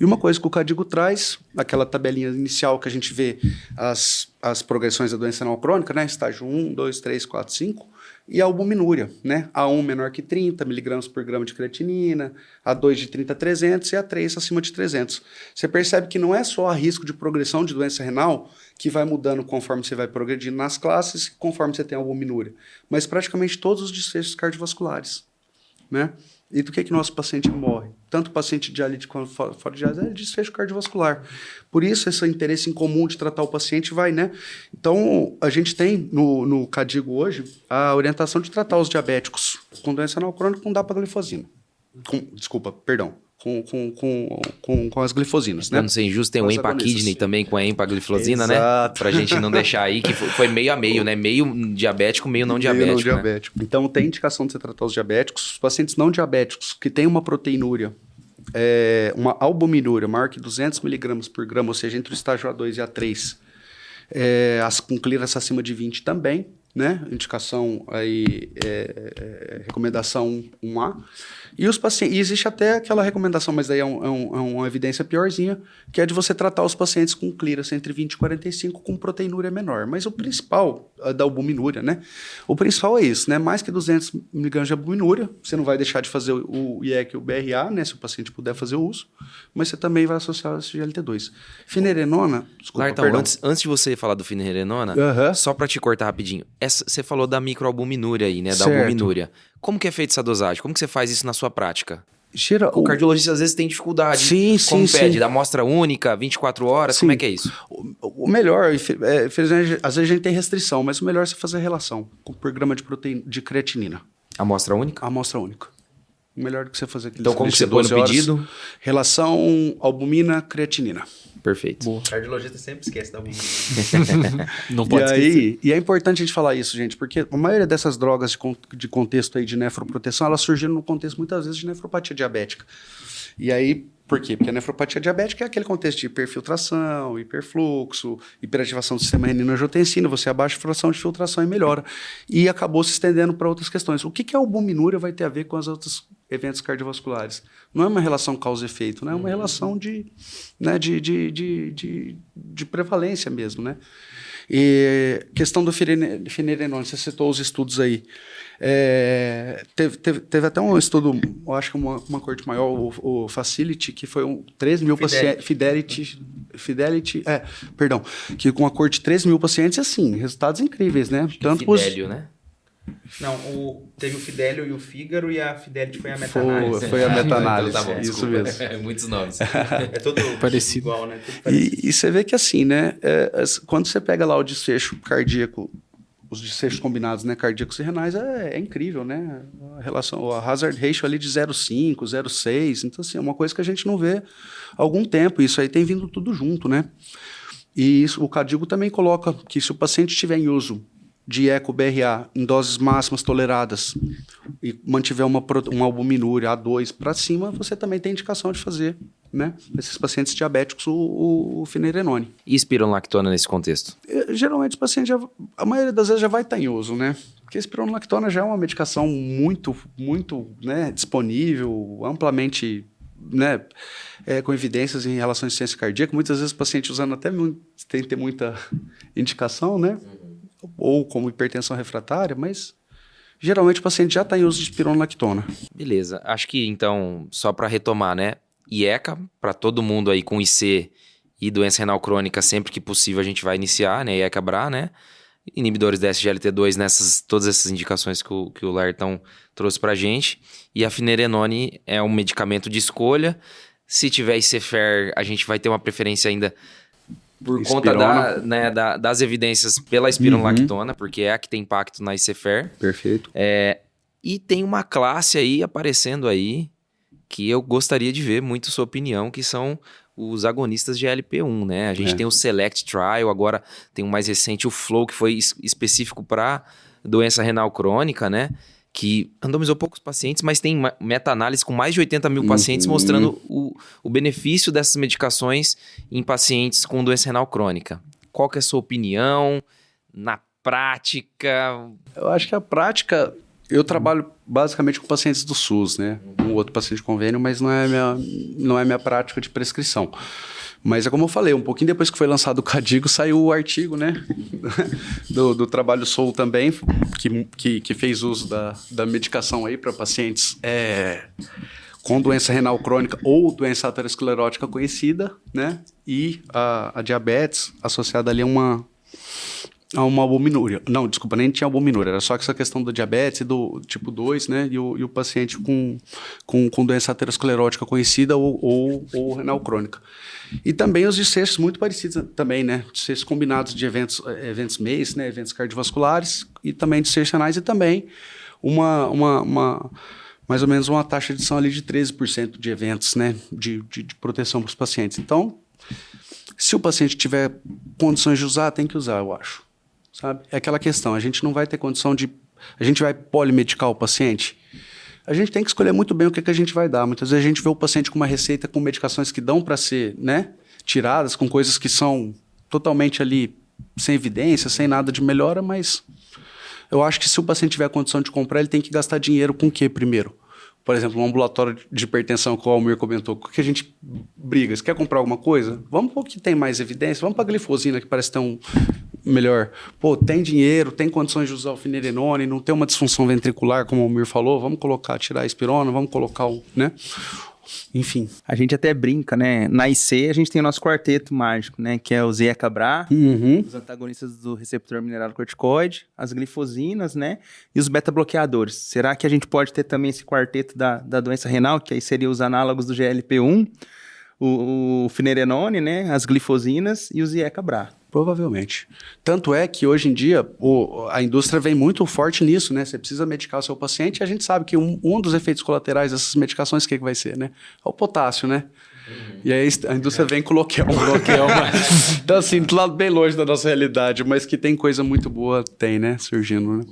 E uma coisa que o KDIGO traz, aquela tabelinha inicial que a gente vê as progressões da doença renal crônica, né? Estágio 1, 2, 3, 4, 5. E a albuminúria, né? A1 menor que 30 mg por grama de creatinina, a 2 de 30 a 300 e a 3 acima de 300. Você percebe que não é só a risco de progressão de doença renal que vai mudando conforme você vai progredindo nas classes, conforme você tem a albuminúria, mas praticamente todos os desfechos cardiovasculares, né? E do que nosso paciente morre? Tanto o paciente dialítico quanto fora de diálise é desfecho cardiovascular. Por isso, esse interesse em comum de tratar o paciente vai, né? Então, a gente tem no KDIGO hoje a orientação de tratar os diabéticos com doença renal crônica com dapaglifosina. Com as glifosinas, né? Pra não ser injusto, tem o Empaquidney também com a empagliflozina, né? Pra gente não deixar aí, que foi meio a meio, né? Meio diabético, meio não diabético, né? Então, tem indicação de você tratar os diabéticos. Os pacientes não diabéticos que têm uma proteinúria, uma albuminúria maior que 200 mg por grama, ou seja, entre o estágio A2 e A3, com clearance acima de 20 também, né? Indicação aí, recomendação 1A. E os pacientes, e existe até aquela recomendação, mas daí é uma evidência piorzinha, que é de você tratar os pacientes com clearance entre 20 e 45 com proteinúria menor. Mas o principal da albuminúria, né? O principal é isso, né? Mais que 200 mg de albuminúria, você não vai deixar de fazer o IEC e o BRA, né? Se o paciente puder fazer o uso, mas você também vai associar a SGLT2. Finerenona, desculpa, então, antes de você falar do finerenona, só para te cortar rapidinho, você falou da microalbuminúria aí, né? Da albuminúria. Como que é feita essa dosagem? Como que você faz isso na sua prática? O cardiologista às vezes tem dificuldade. Sim, como sim, pede? sim. Da amostra única, 24 horas, Sim. como é que é isso? O melhor, infelizmente, às vezes a gente tem restrição, mas o melhor é você fazer a relação com por grama de creatinina. Amostra única? Amostra única. O melhor do que você fazer aquele Então como que você põe no pedido? Relação albumina-creatinina. Perfeito. O cardiologista sempre esquece da albumina. Não pode esquecer. E é importante a gente falar isso, gente, porque a maioria dessas drogas de contexto aí de nefroproteção, elas surgiram no contexto, muitas vezes, de nefropatia diabética. E aí, por quê? Porque a nefropatia diabética é aquele contexto de hiperfiltração, hiperfluxo, hiperativação do sistema renina-angiotensina, você abaixa a fração de filtração e melhora. E acabou se estendendo para outras questões. O que a albuminúria vai ter a ver com os outros eventos cardiovasculares? Não é uma relação causa e efeito, né? É uma relação de prevalência mesmo, né? E questão do finerenone, você citou os estudos aí. Teve até um estudo, eu acho que uma corte maior, o Facility, que foi 3 mil pacientes. Que com uma corte de 3 mil pacientes, assim, resultados incríveis, né? Tanto Fidelio, né? Não, teve o Fidelio e o Fígaro, e a Fidelity foi a meta-análise. Foi a meta-análise, Então tá bom, isso desculpa. mesmo. Muitos nomes. É todo Parecido. igual, né? Tudo parecido. E você vê que assim, né? Quando você pega lá o desfecho cardíaco, os desfechos combinados, né, cardíacos e renais, é incrível, né? A hazard ratio ali de 0,5, 0,6. Então, assim, é uma coisa que a gente não vê há algum tempo. Isso aí tem vindo tudo junto, né? E isso, o Cadigo também coloca que se o paciente estiver em uso de eco-BRA em doses máximas toleradas e mantiver uma albuminúria A2 para cima, você também tem indicação de fazer, né, esses pacientes diabéticos, o finerenone. E espironolactona nesse contexto? Geralmente o paciente, a maioria das vezes já vai estar em uso, né? Porque a espironolactona já é uma medicação muito, muito, né, disponível, amplamente, né, com evidências em relação à insuficiência cardíaca. Muitas vezes o paciente usando até tem que ter muita indicação, né? Ou como hipertensão refratária, mas geralmente o paciente já está em uso de espironolactona. Beleza. Acho que então, só para retomar, né? IECA, para todo mundo aí com IC e doença renal crônica, sempre que possível a gente vai iniciar, né? IECA-BRA, né? Inibidores da SGLT2 todas essas indicações que o Laertão trouxe pra gente. E a finerenone é um medicamento de escolha. Se tiver ICFER, a gente vai ter uma preferência ainda por conta das evidências pela espironolactona, porque é a que tem impacto na ICFER. Perfeito. E tem uma classe aí aparecendo aí que eu gostaria de ver muito sua opinião, que são os agonistas de LP1, né? A gente tem o Select Trial, agora tem o mais recente, o Flow, que foi específico para doença renal crônica, né? Que randomizou poucos pacientes, mas tem meta-análise com mais de 80 mil pacientes mostrando o benefício dessas medicações em pacientes com doença renal crônica. Qual que é a sua opinião na prática? Eu acho que a prática... Eu trabalho basicamente com pacientes do SUS, né? Um outro paciente de convênio, mas não é minha prática de prescrição. Mas é como eu falei, um pouquinho depois que foi lançado o Cadigo, saiu o artigo, né? do trabalho Soul também, que fez uso da medicação aí para pacientes com doença renal crônica ou doença aterosclerótica conhecida, né? E a diabetes associada ali a uma albuminúria. Não, desculpa, nem tinha albuminúria, era só essa questão do diabetes, do tipo 2, né? E o paciente com doença aterosclerótica conhecida ou renal crônica. E também os desfechos muito parecidos também, né? Desfechos combinados de eventos MACE, né? Eventos cardiovasculares, e também desfechos renais, e também mais ou menos uma taxa de adição ali de 13% de eventos, né? De proteção para os pacientes. Então, se o paciente tiver condições de usar, tem que usar, eu acho. Sabe? É aquela questão, a gente não vai ter condição de... A gente vai polimedicar o paciente? A gente tem que escolher muito bem o que a gente vai dar. Muitas vezes a gente vê o paciente com uma receita com medicações que dão para ser, né, tiradas, com coisas que são totalmente ali sem evidência, sem nada de melhora, mas eu acho que se o paciente tiver a condição de comprar, ele tem que gastar dinheiro com o quê primeiro? Por exemplo, um ambulatório de hipertensão que o Almir comentou, com que a gente briga? Você quer comprar alguma coisa? Vamos para o que tem mais evidência, vamos para a glifosina, que parece ter um melhor. Pô, tem dinheiro, tem condições de usar o finerenone, não tem uma disfunção ventricular, como o Almir falou, vamos tirar a espirona, vamos colocar né? enfim. A gente até brinca, né? Na IC a gente tem o nosso quarteto mágico, né? Que é o Zeacabra, os antagonistas do receptor mineral corticoide, as glifosinas, né? E os beta-bloqueadores. Será que a gente pode ter também esse quarteto da doença renal, que aí seria os análogos do GLP-1, o finerenone, né? As glifosinas e o Zeacabra? Provavelmente. Tanto é que hoje em dia a indústria vem muito forte nisso, né? Você precisa medicar o seu paciente e a gente sabe que um dos efeitos colaterais dessas medicações, o que vai ser, né? É o potássio, né? E aí a indústria vem com Loquel. Então, assim, do lado bem longe da nossa realidade, mas que tem coisa muito boa, tem, né? Surgindo, né?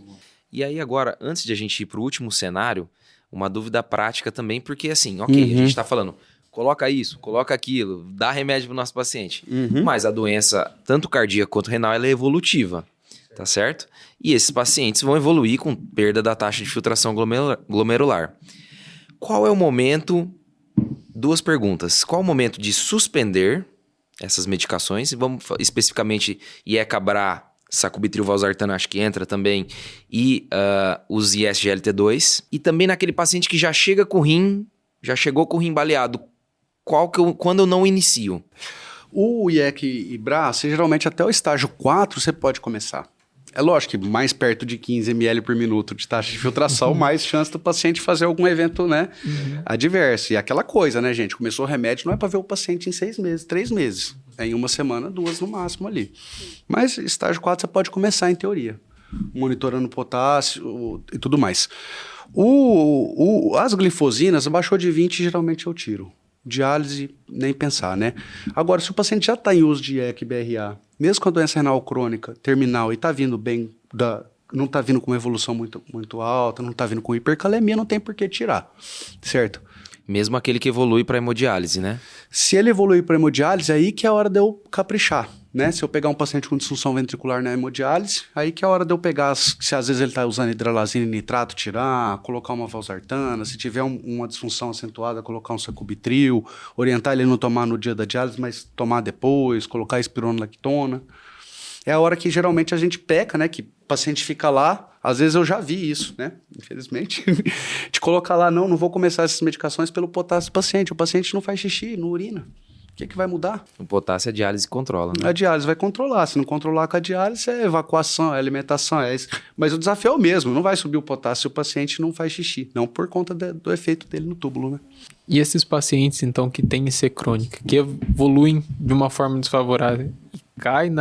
E aí agora, antes de a gente ir para o último cenário, uma dúvida prática também, porque assim, ok, a gente está falando... Coloca isso, coloca aquilo, dá remédio para o nosso paciente. Mas a doença, tanto cardíaca quanto renal, ela é evolutiva, tá certo? E esses pacientes vão evoluir com perda da taxa de filtração glomerular. Qual é o momento... Duas perguntas. Qual é o momento de suspender essas medicações? Vamos especificamente Iecabra, sacubitril valsartano, acho que entra também, e os ISGLT2. E também naquele paciente que já chega com o rim, já chegou com o rim baleado. Quando eu não inicio? O IEC e BRA, você geralmente até o estágio 4 você pode começar. É lógico que mais perto de 15 ml por minuto de taxa de filtração, mais chance do paciente fazer algum evento, né, adverso. E aquela coisa, né, gente? Começou o remédio, não é para ver o paciente em 6 meses, 3 meses. É em uma semana, 2 no máximo ali. Mas estágio 4 você pode começar em teoria, monitorando potássio e tudo mais. As glifosinas, abaixou de 20, geralmente eu tiro. Diálise, nem pensar, né? Agora, se o paciente já está em uso de IEC e BRA, mesmo com a doença renal crônica, terminal, e está vindo bem, não está vindo com uma evolução muito, muito alta, não está vindo com hipercalemia, não tem por que tirar, certo? Mesmo aquele que evolui para hemodiálise, né? Se ele evoluir para hemodiálise, aí que é a hora de eu caprichar, né? Se eu pegar um paciente com disfunção ventricular na hemodiálise, aí que é a hora de eu pegar, se às vezes ele está usando hidralazina e nitrato, tirar, colocar uma valsartana, se tiver uma disfunção acentuada, colocar um sacubitril, orientar ele a não tomar no dia da diálise, mas tomar depois, colocar espironolactona. É a hora que geralmente a gente peca, né? Que o paciente fica lá, às vezes eu já vi isso, né? Infelizmente, de colocar lá, não vou começar essas medicações pelo potássio do paciente. O paciente não faz xixi, não urina. O que vai mudar? O potássio a diálise controla, né? A diálise vai controlar. Se não controlar com a diálise, é evacuação, é alimentação, é isso. Mas o desafio é o mesmo. Não vai subir o potássio se o paciente não faz xixi. Não por conta do efeito dele no túbulo, né? E esses pacientes, então, que têm IC crônica, que evoluem de uma forma desfavorável e caem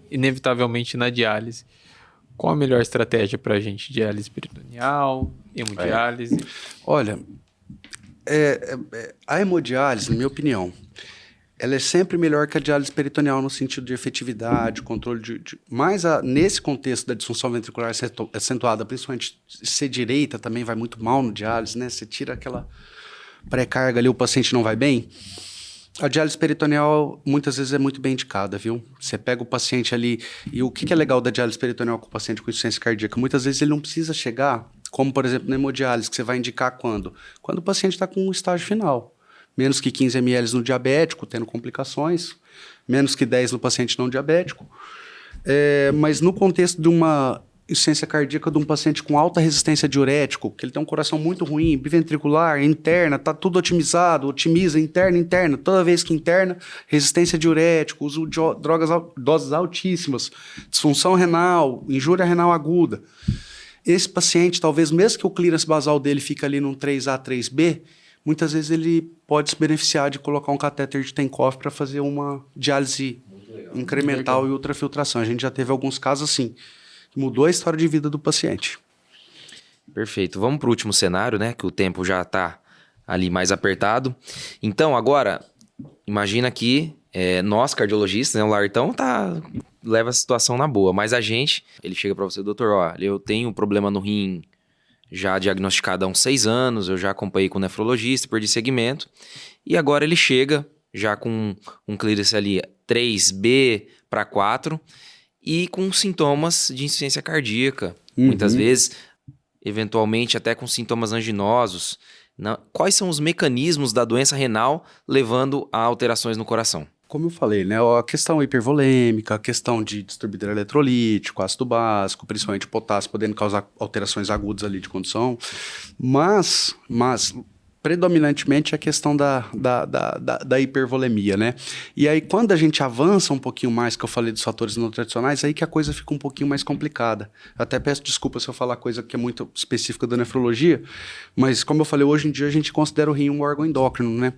inevitavelmente na diálise, qual a melhor estratégia para a gente? Diálise peritoneal, hemodiálise? Olha, a hemodiálise, na minha opinião, ela é sempre melhor que a diálise peritoneal no sentido de efetividade, controle mas nesse contexto da disfunção ventricular acentuada, principalmente ser direita, também vai muito mal no diálise, né? Você tira aquela pré-carga ali, o paciente não vai bem. A diálise peritoneal muitas vezes é muito bem indicada, viu? Você pega o paciente ali, e o que é legal da diálise peritoneal com o paciente com insuficiência cardíaca? Muitas vezes ele não precisa chegar, como por exemplo na hemodiálise, que você vai indicar quando? Quando o paciente está com um estágio final. Menos que 15 ml no diabético, tendo complicações, menos que 10 no paciente não diabético. Mas no contexto de uma insuficiência cardíaca de um paciente com alta resistência diurético, que ele tem um coração muito ruim, biventricular, interna, está tudo otimizado, otimiza interna, toda vez que interna, resistência diurética, uso de doses altíssimas, disfunção renal, injúria renal aguda. Esse paciente, talvez mesmo que o clearance basal dele fique ali num 3A, 3B, muitas vezes ele pode se beneficiar de colocar um catéter de Tencoff para fazer uma diálise incremental e ultrafiltração. A gente já teve alguns casos assim, que mudou a história de vida do paciente. Perfeito. Vamos para o último cenário, né? Que o tempo já está ali mais apertado. Então, agora, imagina que nós, cardiologistas, né? O Lartão leva a situação na boa, mas a gente, ele chega para você, doutor, olha, eu tenho um problema no rim já diagnosticado há uns 6 anos, eu já acompanhei com o nefrologista, perdi segmento, e agora ele chega já com um clearance ali 3B para 4 e com sintomas de insuficiência cardíaca, muitas vezes, eventualmente até com sintomas anginosos. Quais são os mecanismos da doença renal levando a alterações no coração? Como eu falei, né, a questão hipervolêmica, a questão de distúrbio hidroeletrolítico, ácido básico, principalmente potássio, podendo causar alterações agudas ali de condução. Mas predominantemente a questão da hipervolemia, né? E aí, quando a gente avança um pouquinho mais, que eu falei dos fatores não tradicionais, aí que a coisa fica um pouquinho mais complicada. Eu até peço desculpa se eu falar coisa que é muito específica da nefrologia, mas como eu falei, hoje em dia a gente considera o rim um órgão endócrino, né?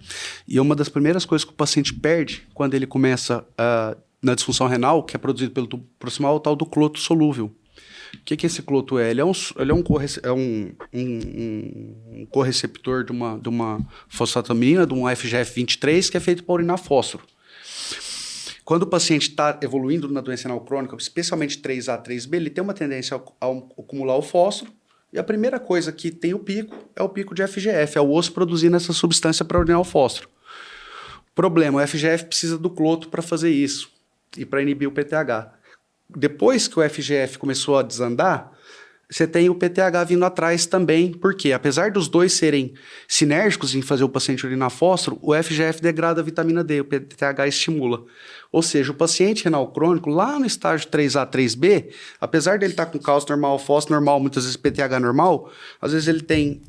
E uma das primeiras coisas que o paciente perde quando ele começa na disfunção renal, que é produzido pelo tubo proximal, é o tal do cloto solúvel. O que esse cloto é? Ele é um correceptor de uma fosfatamina, de um FGF23, que é feito para urinar fósforo. Quando o paciente está evoluindo na doença renal crônica, especialmente 3A, 3B, ele tem uma tendência a acumular o fósforo, e a primeira coisa que tem o pico é o pico de FGF, é o osso produzindo essa substância para urinar o fósforo. Problema, o FGF precisa do cloto para fazer isso e para inibir o PTH. Depois que o FGF começou a desandar, você tem o PTH vindo atrás também, porque apesar dos dois serem sinérgicos em fazer o paciente urinar fósforo, o FGF degrada a vitamina D, o PTH estimula. Ou seja, o paciente renal crônico, lá no estágio 3A, 3B, apesar dele estar com cálcio normal, fósforo normal, muitas vezes PTH normal, às vezes ele tem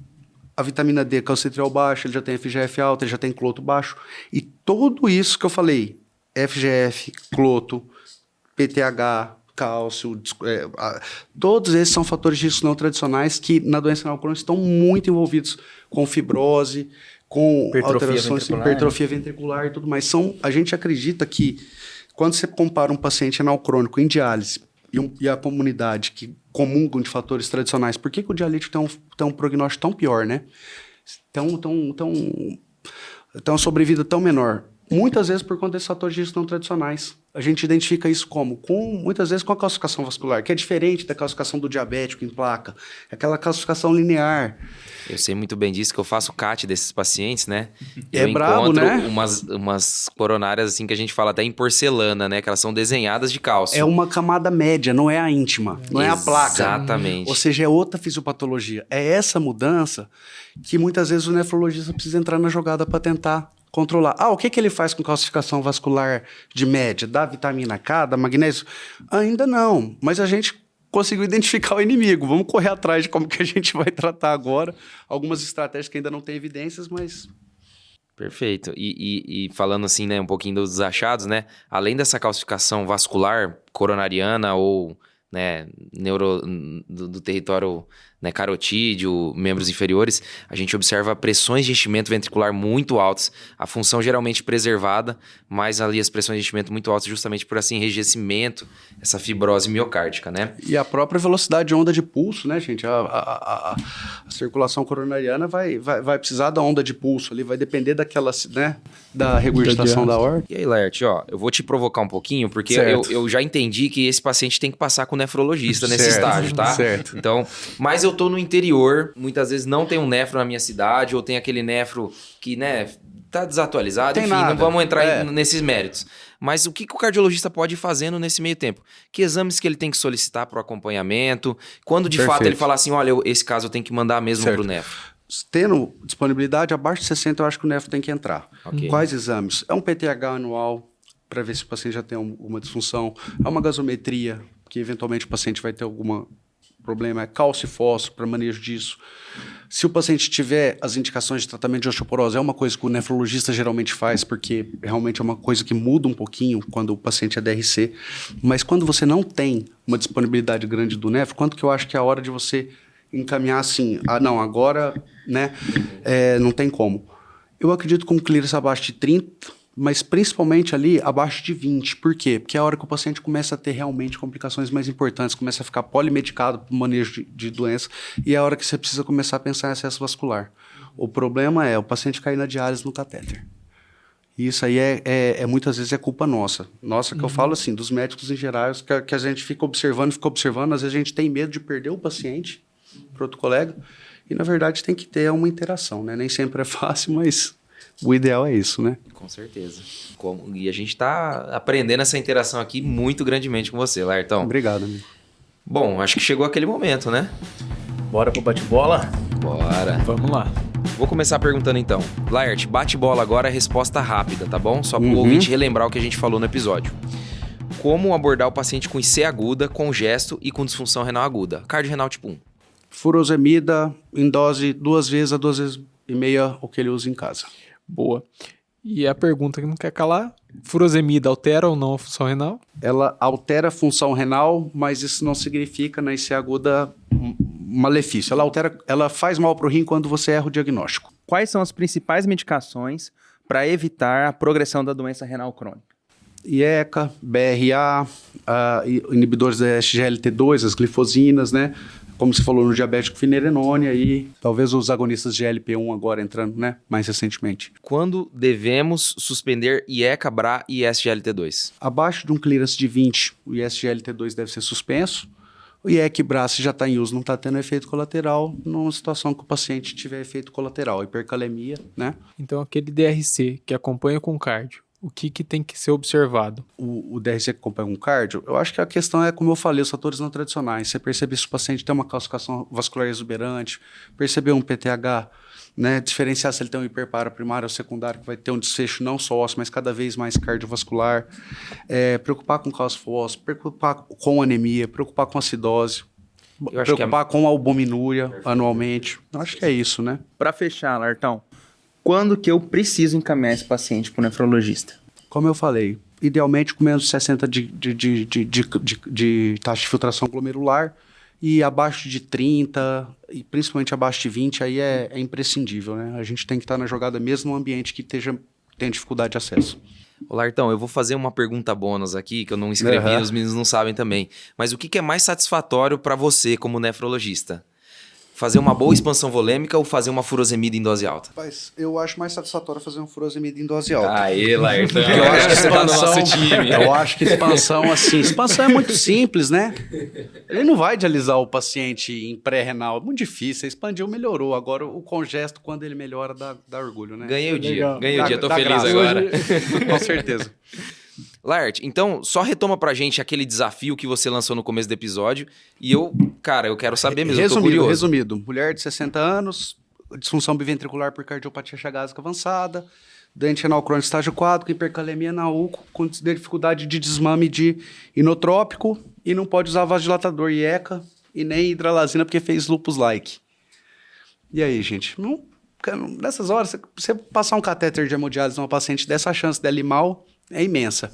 a vitamina D calcitriol baixo, ele já tem FGF alto, ele já tem cloto baixo, e tudo isso que eu falei, FGF, cloto, PTH, cálcio, todos esses são fatores de risco não tradicionais que na doença renal crônica estão muito envolvidos com fibrose, com alterações, hipertrofia ventricular e tudo mais. A gente acredita que quando você compara um paciente renal crônico em diálise e a comunidade que comungam de fatores tradicionais, por que o dialítico tem um prognóstico tão pior, né? Tem uma sobrevida tão menor? Muitas vezes por conta desses fatores de risco não tradicionais. A gente identifica isso como? Muitas vezes com a calcificação vascular, que é diferente da calcificação do diabético em placa. É aquela calcificação linear. Eu sei muito bem disso, que eu faço CAT desses pacientes, né? É brabo, né? umas coronárias, assim, que a gente fala até em porcelana, né? Que elas são desenhadas de cálcio. É uma camada média, não é a íntima, não é a placa. Exatamente. Ou seja, é outra fisiopatologia. É essa mudança que muitas vezes o nefrologista precisa entrar na jogada para tentar controlar. O que ele faz com calcificação vascular de média? Dá vitamina K, dá magnésio? Ainda não, mas a gente conseguiu identificar o inimigo. Vamos correr atrás de como que a gente vai tratar agora. Algumas estratégias que ainda não têm evidências, mas... Perfeito. E falando assim, né, um pouquinho dos achados, né? Além dessa calcificação vascular coronariana ou, né, do território, né, carotídeo, membros inferiores, a gente observa pressões de enchimento ventricular muito altas, a função geralmente preservada, mas ali as pressões de enchimento muito altas justamente por esse enrijecimento, essa fibrose miocárdica, né? E a própria velocidade de onda de pulso, né, gente? A circulação coronariana vai precisar da onda de pulso ali, vai depender daquela, né, da regurgitação da aorta. E aí, Laerte, eu vou te provocar um pouquinho, porque eu já entendi que esse paciente tem que passar com o nefrologista nesse estágio, tá? Certo. Então, mas eu tô no interior, muitas vezes não tem um nefro na minha cidade, ou tem aquele nefro que, né, tá desatualizado, enfim, não vamos entrar nesses méritos. Mas o que o cardiologista pode ir fazendo nesse meio tempo? Que exames que ele tem que solicitar para o acompanhamento? Quando de fato ele falar assim, olha, esse caso eu tenho que mandar mesmo para o nefro. Tendo disponibilidade abaixo de 60, eu acho que o nefro tem que entrar. Okay. Quais exames? É um PTH anual, para ver se o paciente já tem uma disfunção. É uma gasometria, que eventualmente o paciente vai ter algum problema. É cálcio e fósforo, para manejo disso. Se o paciente tiver as indicações de tratamento de osteoporose, é uma coisa que o nefrologista geralmente faz, porque realmente é uma coisa que muda um pouquinho quando o paciente é DRC. Mas quando você não tem uma disponibilidade grande do nefro, quanto que eu acho que é a hora de você encaminhar assim, não, agora, né, não tem como. Eu acredito com clearance abaixo de 30, mas principalmente ali abaixo de 20. Por quê? Porque é a hora que o paciente começa a ter realmente complicações mais importantes, começa a ficar polimedicado para o manejo de doença, e é a hora que você precisa começar a pensar em excesso vascular. O problema é o paciente cair na diálise no catéter. E isso aí muitas vezes é culpa nossa. Nossa, que eu falo assim, dos médicos em geral, que a gente fica observando, às vezes a gente tem medo de perder o paciente para outro colega, e na verdade tem que ter uma interação, né? Nem sempre é fácil, mas o ideal é isso, né? Com certeza. E a gente está aprendendo essa interação aqui muito grandemente com você, Laertão. Obrigado, amigo. Bom, acho que chegou aquele momento, né? Bora pro bate-bola? Bora. Vamos lá. Vou começar perguntando então. Laerte, bate-bola agora é resposta rápida, tá bom? Só para o ouvinte relembrar o que a gente falou no episódio. Como abordar o paciente com IC aguda, congesto e com disfunção renal aguda? Cardio renal tipo 1. Furosemida em dose 2 vezes a 2 vezes e meia o que ele usa em casa. Boa. E a pergunta que não quer calar, furosemida altera ou não a função renal? Ela altera a função renal, mas isso não significa na IC aguda malefício. Ela faz mal para o rim quando você erra o diagnóstico. Quais são as principais medicações para evitar a progressão da doença renal crônica? IECA, BRA, inibidores da SGLT2, as glifosinas, né? Como se falou no diabético finerenone, e talvez os agonistas de GLP-1 agora entrando, né? Mais recentemente. Quando devemos suspender IECA, BRA e SGLT2? Abaixo de um clearance de 20, o ISGLT2 deve ser suspenso. O IECA e BRA, se já está em uso, não está tendo efeito colateral, numa situação que o paciente tiver efeito colateral, hipercalemia, né? Então, aquele DRC que acompanha com cardio, o que tem que ser observado? O DRC que acompanha um cardio, eu acho que a questão é, como eu falei, os fatores não tradicionais. Você percebe se o paciente tem uma calcificação vascular exuberante, perceber um PTH, né? Diferenciar se ele tem um hiperpara primário ou secundário, que vai ter um desfecho não só ósseo, mas cada vez mais cardiovascular. Preocupar com cálcio fósforo, preocupar com anemia, preocupar com acidose, preocupar com albuminúria anualmente. Eu acho que é isso, né? Para fechar, Lartão, quando que eu preciso encaminhar esse paciente para o nefrologista? Como eu falei, idealmente com menos de 60 de taxa de filtração glomerular e abaixo de 30, e principalmente abaixo de 20, aí é imprescindível, né? A gente tem que estar na jogada mesmo no ambiente que tenha dificuldade de acesso. Ô, Lartão, eu vou fazer uma pergunta bônus aqui, que eu não escrevi, os meninos não sabem também. Mas o que é mais satisfatório para você como nefrologista? Fazer uma boa expansão volêmica ou fazer uma furosemida em dose alta? Mas eu acho mais satisfatório fazer uma furosemida em dose alta. Aê, Lartão. Eu acho que você tá no nosso time. Eu acho que expansão é muito simples, né? Ele não vai dialisar o paciente em pré-renal, é muito difícil. Você expandiu, melhorou. Agora o congesto, quando ele melhora, dá orgulho, né? Ganhei o dia, Legal. tô Dá feliz graça. agora. Com certeza. Lart, então só retoma pra gente aquele desafio que você lançou no começo do episódio e eu quero saber mesmo, eu tô curioso. Resumido, mulher de 60 anos, disfunção biventricular por cardiopatia chagásica avançada, doente renal crônico estágio 4, com hipercalemia na UCO, com dificuldade de desmame de inotrópico e não pode usar vasodilatador IECA e nem hidralazina porque fez lupus-like. E aí, gente? Nessas horas, você passar um catéter de hemodiálise numa paciente dessa, a chance dela ir mal é imensa.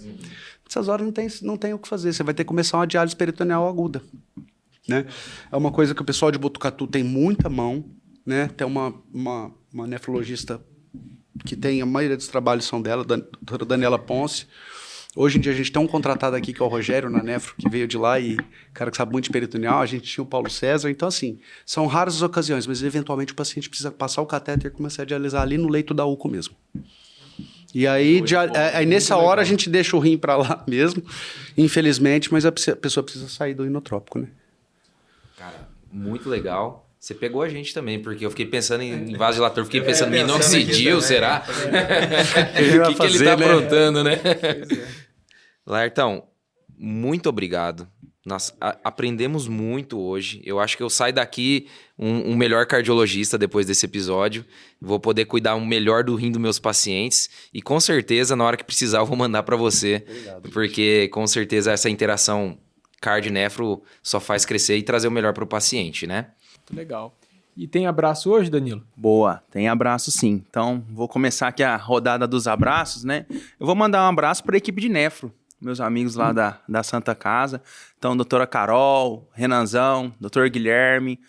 Nessas horas não tem o que fazer. Você vai ter que começar uma diálise peritoneal aguda. Né? É uma coisa que o pessoal de Botucatu tem muita mão. Né? Tem uma nefrologista que tem, a maioria dos trabalhos são dela, a doutora Daniela Ponce. Hoje em dia a gente tem um contratado aqui que é o Rogério na Nefro, que veio de lá e cara que sabe muito de peritoneal. A gente tinha o Paulo César. Então, assim, são raras as ocasiões, mas eventualmente o paciente precisa passar o catéter e começar a dialisar ali no leito da UCO mesmo. E aí, nessa hora, a gente deixa o rim para lá mesmo, infelizmente, mas a pessoa precisa sair do inotrópico, né? Cara, muito legal. Você pegou a gente também, porque eu fiquei pensando em vasodilator, fiquei pensando em minoxidil, será? O que ele tá aprontando, né? Lartão, muito obrigado. Nós aprendemos muito hoje. Eu acho que eu saio daqui um melhor cardiologista depois desse episódio. Vou poder cuidar melhor do rim dos meus pacientes. E com certeza, na hora que precisar, eu vou mandar para você. Obrigado. Porque com certeza essa interação cardio-nefro só faz crescer e trazer o melhor para o paciente, né? Muito legal. E tem abraço hoje, Danilo? Boa, tem abraço sim. Então, vou começar aqui a rodada dos abraços, né? Eu vou mandar um abraço para a equipe de nefro. Meus amigos lá da Santa Casa. Então, doutora Carol, Renanzão, doutor Guilherme,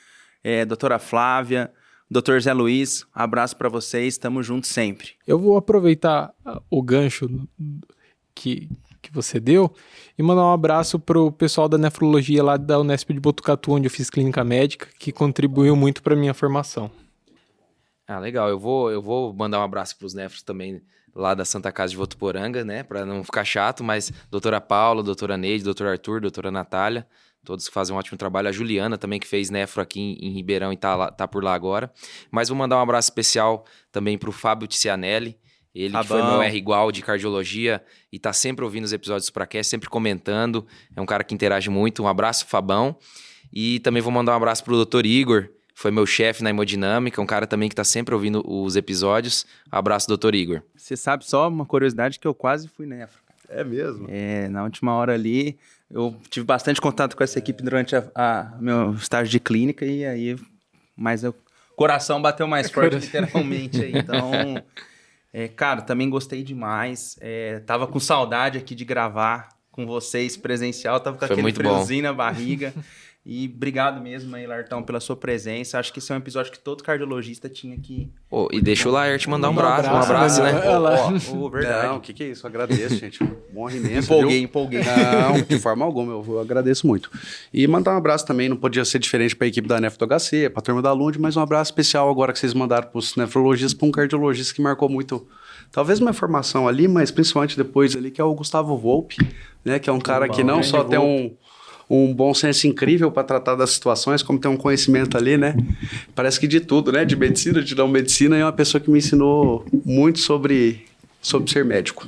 doutora Flávia, doutor Zé Luiz, abraço para vocês, estamos juntos sempre. Eu vou aproveitar o gancho que você deu e mandar um abraço pro pessoal da nefrologia lá da Unesp de Botucatu, onde eu fiz clínica médica, que contribuiu muito para minha formação. Ah, legal. Eu vou mandar um abraço pros nefros também lá da Santa Casa de Votuporanga, né? Para não ficar chato, mas doutora Paula, doutora Neide, doutor Arthur, doutora Natália, todos que fazem um ótimo trabalho. A Juliana também, que fez nefro aqui em Ribeirão e tá por lá agora. Mas vou mandar um abraço especial também pro Fábio Ticianelli, ele que foi meu R igual de cardiologia e tá sempre ouvindo os episódios do Supracast, sempre comentando. É um cara que interage muito. Um abraço, Fabão. E também vou mandar um abraço pro doutor Igor, foi meu chefe na hemodinâmica, um cara também que tá sempre ouvindo os episódios. Abraço, doutor Igor. Você sabe só uma curiosidade que eu quase fui nefro. É mesmo? Na última hora ali, eu tive bastante contato com essa equipe durante meu estágio de clínica mas eu coração bateu mais forte, literalmente. Aí. Então, cara, também gostei demais. Tava com saudade aqui de gravar com vocês presencial. Tava com aquele friozinho na barriga. E obrigado mesmo aí, Lartão, pela sua presença. Acho que esse é um episódio que todo cardiologista tinha que... E deixa o Laerte mandar um abraço, né? Verdade. Não, o que é isso? Eu agradeço, gente. Bom imenso. Empolguei. Não, de forma alguma, eu agradeço muito. E mandar um abraço também, não podia ser diferente para a equipe da Nefro do HC, para a turma da Lund, mas um abraço especial agora que vocês mandaram para os nefrologistas, para um cardiologista que marcou muito, talvez uma formação ali, mas principalmente depois ali, que é o Gustavo Volpe, né? Que é um cara que não só tem um bom senso incrível para tratar das situações, como tem um conhecimento ali, né? Parece que de tudo, né? De medicina, de não medicina, e é uma pessoa que me ensinou muito sobre ser médico.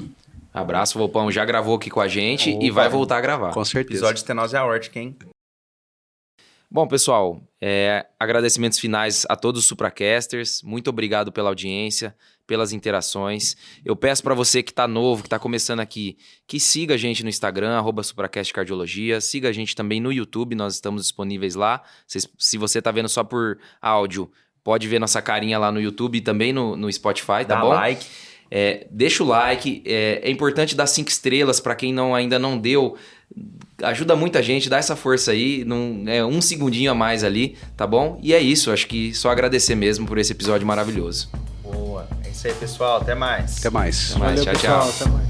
Abraço, Volpão. Já gravou aqui com a gente e vai voltar a gravar. Com certeza. Episódio de estenose aórtica, hein? Bom, pessoal, agradecimentos finais a todos os Supracasters. Muito obrigado pela audiência, pelas interações. Eu peço para você que está novo, que está começando aqui, que siga a gente no Instagram, @supracastcardiologia. Siga a gente também no YouTube, nós estamos disponíveis lá. Se você está vendo só por áudio, pode ver nossa carinha lá no YouTube e também no Spotify, tá bom? Dá like. Deixa o like. É importante dar 5 estrelas para quem ainda não deu. Ajuda muita gente, dá essa força aí, um segundinho a mais ali, tá bom? E é isso, acho que só agradecer mesmo por esse episódio maravilhoso. Boa, é isso aí, pessoal, até mais. Até mais. Até mais, Valeu, tchau, pessoal, tchau. até mais.